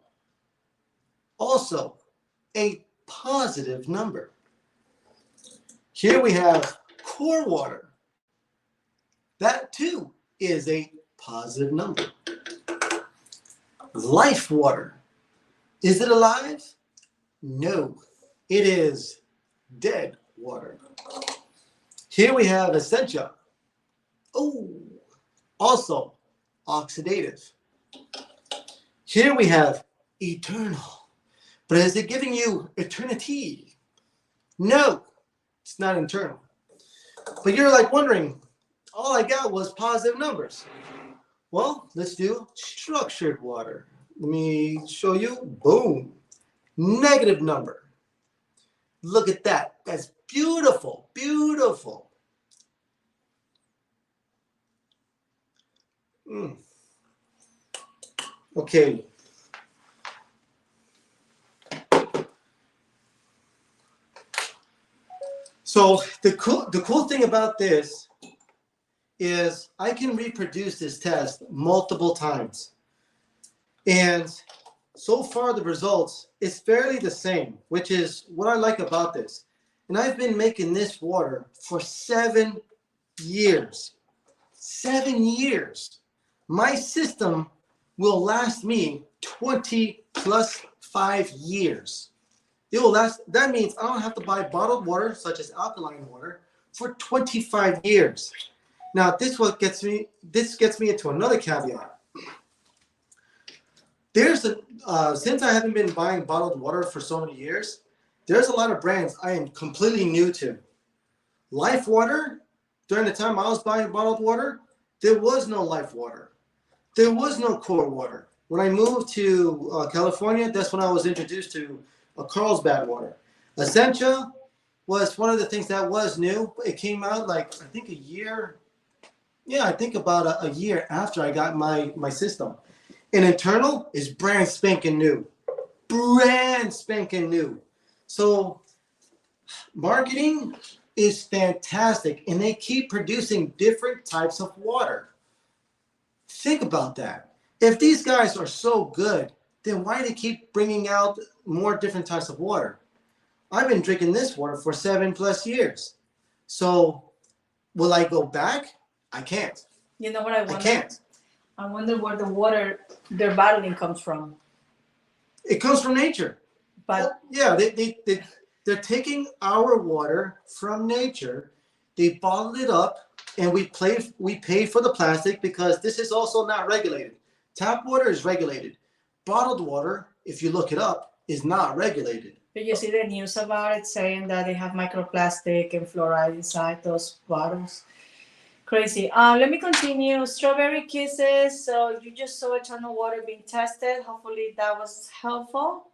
Also a positive number. Here we have core water. That too is a positive number. Life water. Is it alive? No, it is dead water. Here we have Essentia. Oh, also oxidative. Here we have eternal. But is it giving you eternity? No, it's not eternal. But you're like wondering, all I got was positive numbers. Well, let's do structured water. Let me show you. Boom. Negative number. Look at that. That's beautiful. Beautiful. Okay. So the cool thing about this is I can reproduce this test multiple times. And so far the results is fairly the same, which is what I like about this. And I've been making this water for 7 years. 7 years. My system will last me 20 plus 5 years. It will last. That means I don't have to buy bottled water, such as alkaline water, for 25 years. Now, this gets me into another caveat. Since I haven't been buying bottled water for so many years, there's a lot of brands I am completely new to. Life Water, during the time I was buying bottled water, there was no Life Water. There was no core water. When I moved to California, that's when I was introduced to Carlsbad water. Essentia was one of the things that was new. It came out like, I think a year. Yeah, I think about a year after I got my system. And internal is brand spanking new. Brand spanking new. So marketing is fantastic, and they keep producing different types of water. Think about that. If these guys are so good, then why do they keep bringing out more different types of water? I've been drinking this water for 7+ years. So will I go back? I can't. You know what I wonder? I can't. I wonder where the water they're bottling comes from. It comes from nature. But yeah, they're taking our water from nature. They bottle it up, and we pay for the plastic because this is also not regulated. Tap water is regulated. Bottled water, if you look it up, is not regulated. did you see the news about it saying that they have microplastic and fluoride inside those bottles? Crazy. Let me continue. Strawberry Kisses. So you just saw Eternal Water being tested. Hopefully that was helpful.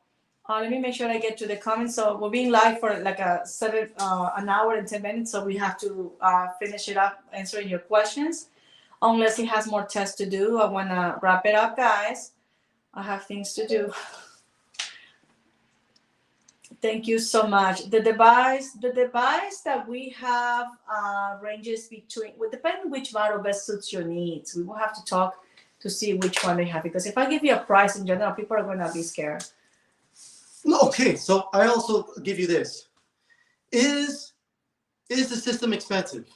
Let me make sure I get to the comments. So we're being live for like an hour and 10 minutes. So we have to finish it up answering your questions. Unless he has more tests to do. I want to wrap it up, guys. I have things to do. Thank you so much. The device that we have ranges between, well, depending which model best suits your needs. We will have to talk to see which one they have, because if I give you a price in general, people are going to be scared. Okay, so I also give you this. Is the system expensive?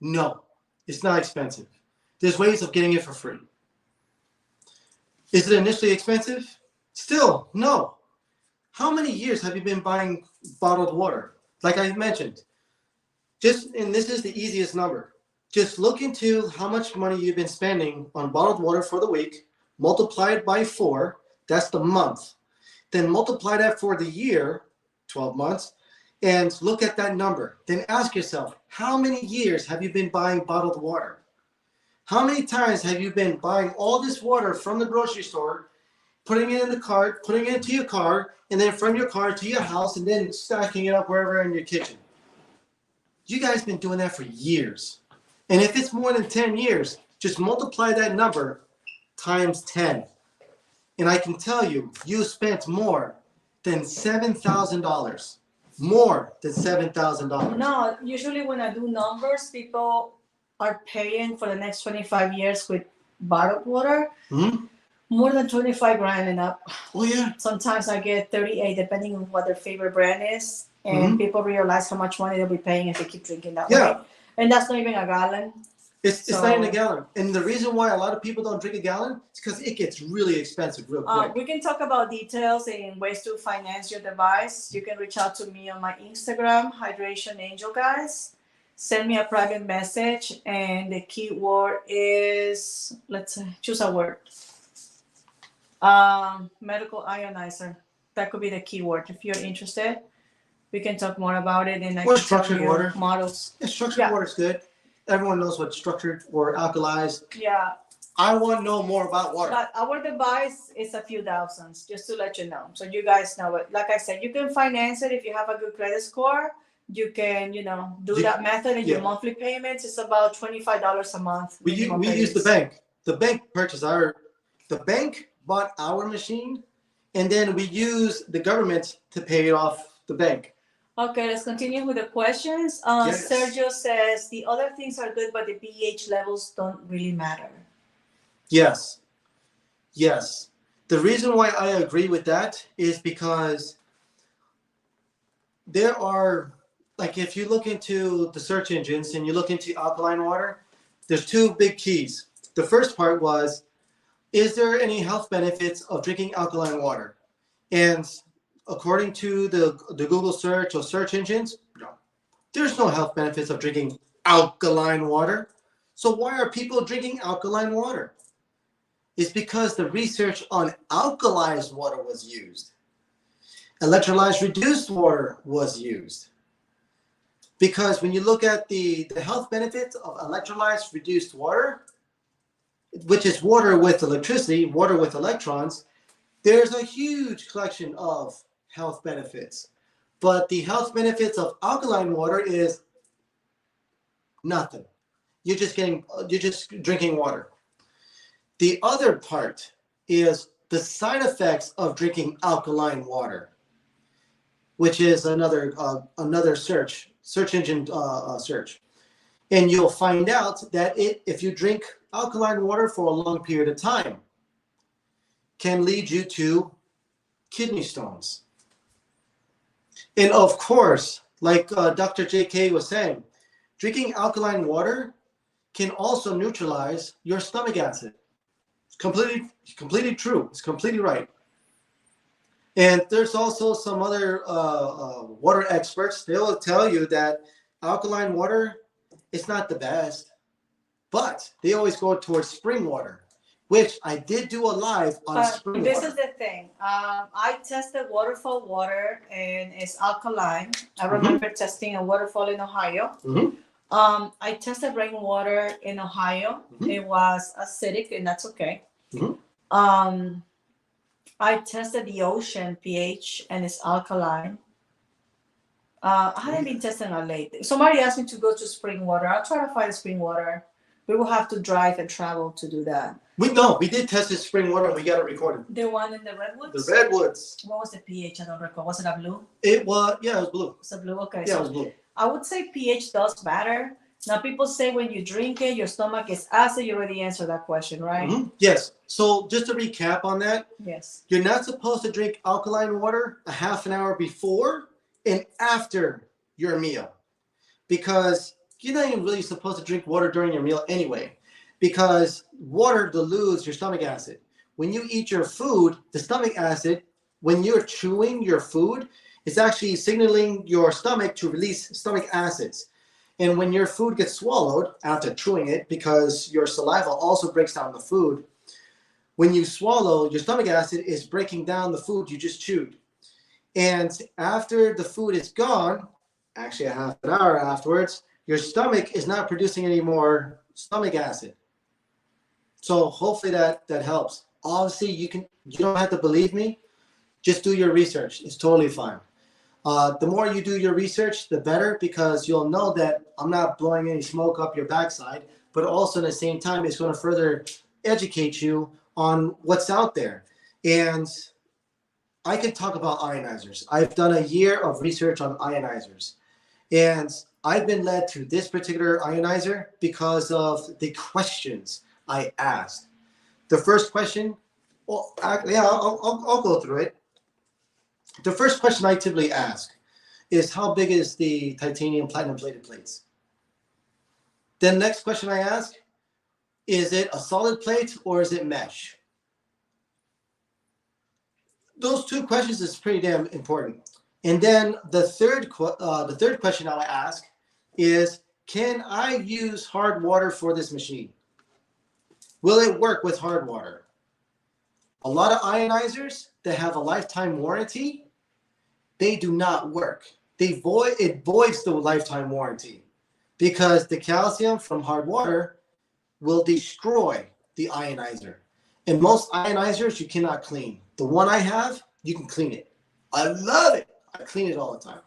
No, it's not expensive. There's ways of getting it for free. Is it initially expensive? Still, no. How many years have you been buying bottled water? Like I mentioned, and this is the easiest number. Just look into how much money you've been spending on bottled water for the week, multiply it by 4, that's the month. Then multiply that for the year, 12 months, and look at that number. Then ask yourself, how many years have you been buying bottled water? How many times have you been buying all this water from the grocery store, putting it in the cart, putting it into your car, and then from your car to your house, and then stacking it up wherever in your kitchen? You guys been doing that for years. And if it's more than 10 years, just multiply that number times 10. And I can tell you, you spent more than $7,000. More than $7,000. No, usually when I do numbers, people are paying for the next 25 years with bottled water. Mm-hmm. More than 25 grand and up. Oh, yeah. Sometimes I get 38, depending on what their favorite brand is. And people realize how much money they'll be paying if they keep drinking that way. And that's not even a gallon. It's not in a gallon. And the reason why a lot of people don't drink a gallon is because it gets really expensive real quick. We can talk about details and ways to finance your device. You can reach out to me on my Instagram, Hydration Angel, guys. Send me a private message, and the keyword is, let's choose a word. Medical ionizer. That could be the keyword. If you're interested, we can talk more about it. And or structured water models. Yeah, structured water is good. Everyone knows what structured or alkalized. Yeah. I want to know more about water. But our device is a few thousands, just to let you know. So you guys know it. Like I said, you can finance it if you have a good credit score. You can, do that method, and your monthly payments is about $25 a month. We use the bank. The bank the bank bought our machine, and then we use the government to pay it off the bank. Okay, let's continue with the questions. Yes. Sergio says the other things are good, but the pH levels don't really matter. Yes. The reason why I agree with that is because there are, like, if you look into the search engines and you look into alkaline water, there's 2 big keys. The first part was, is there any health benefits of drinking alkaline water? And according to the Google search or search engines, no. There's no health benefits of drinking alkaline water. So why are people drinking alkaline water? It's because the research on alkalized water was used. Electrolyzed reduced water was used. Because when you look at the health benefits of electrolyzed reduced water, which is water with electricity, water with electrons, there's a huge collection of health benefits. But the health benefits of alkaline water is nothing. You're just drinking water. The other part is the side effects of drinking alkaline water, which is another search engine search, and you'll find out that if you drink alkaline water for a long period of time, can lead you to kidney stones. And of course, like Dr. JK was saying, drinking alkaline water can also neutralize your stomach acid. It's completely true. It's completely right. And there's also some other water experts. They will tell you that alkaline water is not the best, but they always go towards spring water, which I did do a live on spring this water. is the thing. I tested waterfall water and it's alkaline. I remember testing a waterfall in Ohio. I tested rainwater in Ohio. It was acidic, and that's okay. I tested the ocean pH, and it's alkaline. I haven't been testing that lately. Somebody asked me to go to spring water. I'll try to find spring water. We will have to drive and travel to do that. We did test this spring water. We got it recorded. The one in the redwoods. The redwoods. What was the pH? I don't recall. Was it a blue? It was blue. It's a blue. Okay. Yeah, so it was blue. I would say pH does matter. Now, people say when you drink it, your stomach is acid. You already answered that question, right? Yes. So just to recap on that. Yes. You're not supposed to drink alkaline water a half an hour before and after your meal, because you're not even really supposed to drink water during your meal anyway, because water dilutes your stomach acid. When you eat your food, the stomach acid, when you're chewing your food, it's actually signaling your stomach to release stomach acids. And when your food gets swallowed after chewing it, because your saliva also breaks down the food, when you swallow, your stomach acid is breaking down the food you just chewed. And after the food is gone, actually a half an hour afterwards, your stomach is not producing any more stomach acid. So hopefully that helps. Obviously, you don't have to believe me. Just do your research. It's totally fine. The more you do your research, the better, because you'll know that I'm not blowing any smoke up your backside, but also at the same time, it's going to further educate you on what's out there. And I can talk about ionizers. I've done a year of research on ionizers, and I've been led to this particular ionizer because of the questions I asked. The first question, I'll go through it. The first question I typically ask is, how big is the titanium platinum plated plates? Then the next question I ask, is it a solid plate or is it mesh? Those two questions is pretty damn important. And then the third question I'll ask is, can I use hard water for this machine? Will it work with hard water? A lot of ionizers that have a lifetime warranty, they do not work. It voids the lifetime warranty, because the calcium from hard water will destroy the ionizer. And most ionizers you cannot clean. The one I have, you can clean it. I love it. I clean it all the time.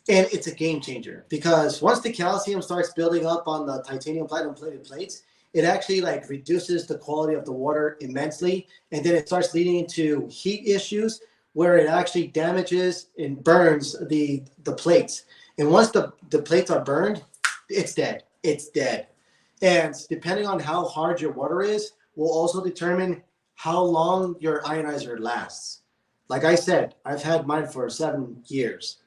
And it's a game changer, because once the calcium starts building up on the titanium platinum plated plates, it actually reduces the quality of the water immensely. And then it starts leading into heat issues where it actually damages and burns the plates. And once the plates are burned, it's dead. It's dead. And depending on how hard your water is, will also determine how long your ionizer lasts. Like I said, I've had mine for 7 years,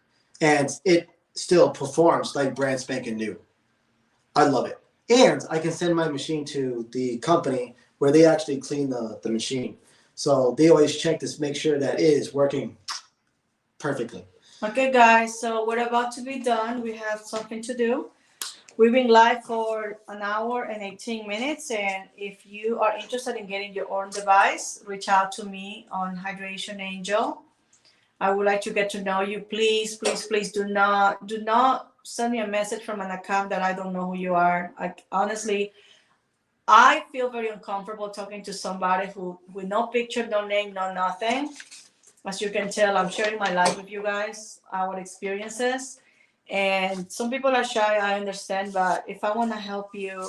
and it still performs like brand spanking new. I love it. And I can send my machine to the company where they actually clean the machine. So they always check to make sure that it is working perfectly. Okay, guys, so we're about to be done. We have something to do. We've been live for 1 hour and 18 minutes. And if you are interested in getting your own device, reach out to me on Hydration Angel. I would like to get to know you. Please, please, please do not send me a message from an account that I don't know who you are. Honestly, I feel very uncomfortable talking to somebody who with no picture, no name, no nothing. As you can tell, I'm sharing my life with you guys, our experiences. And some people are shy, I understand, but if I want to help you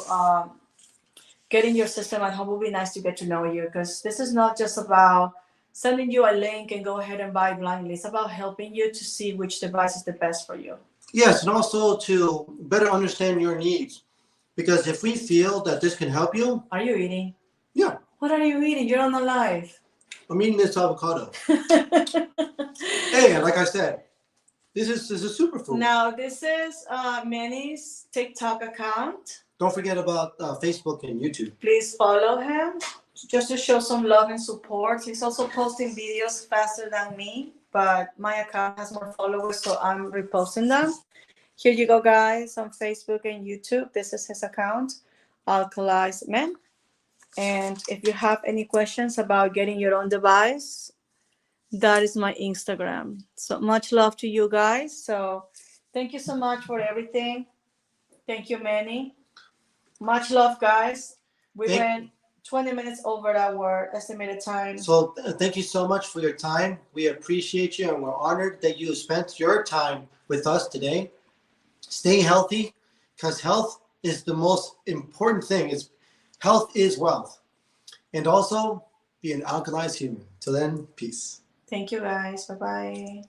get in your system at home, it would be nice to get to know you, because this is not just about sending you a link and go ahead and buy blindly. It's about helping you to see which device is the best for you. Yes, and also to better understand your needs. Because if we feel that this can help you, Are you eating? yeah, What are you eating? You're on the live. I'm eating this avocado. Hey, and like I said, this is a superfood. Now, this is Manny's TikTok account. Don't forget about Facebook and YouTube. Please follow him just to show some love and support. He's also posting videos faster than me, but my account has more followers, so I'm reposting them. Here you go, guys, on Facebook and YouTube. This is his account, Alkaline. And if you have any questions about getting your own device, that is my Instagram. So much love to you guys. So thank you so much for everything. Thank you, Manny. Much love, guys. We went 20 minutes over our estimated time. So thank you so much for your time. We appreciate you, and we're honored that you spent your time with us today. Stay healthy, because health is the most important thing. Health is wealth. And also, be an alkalized human. Till then, peace. Thank you, guys. Bye-bye.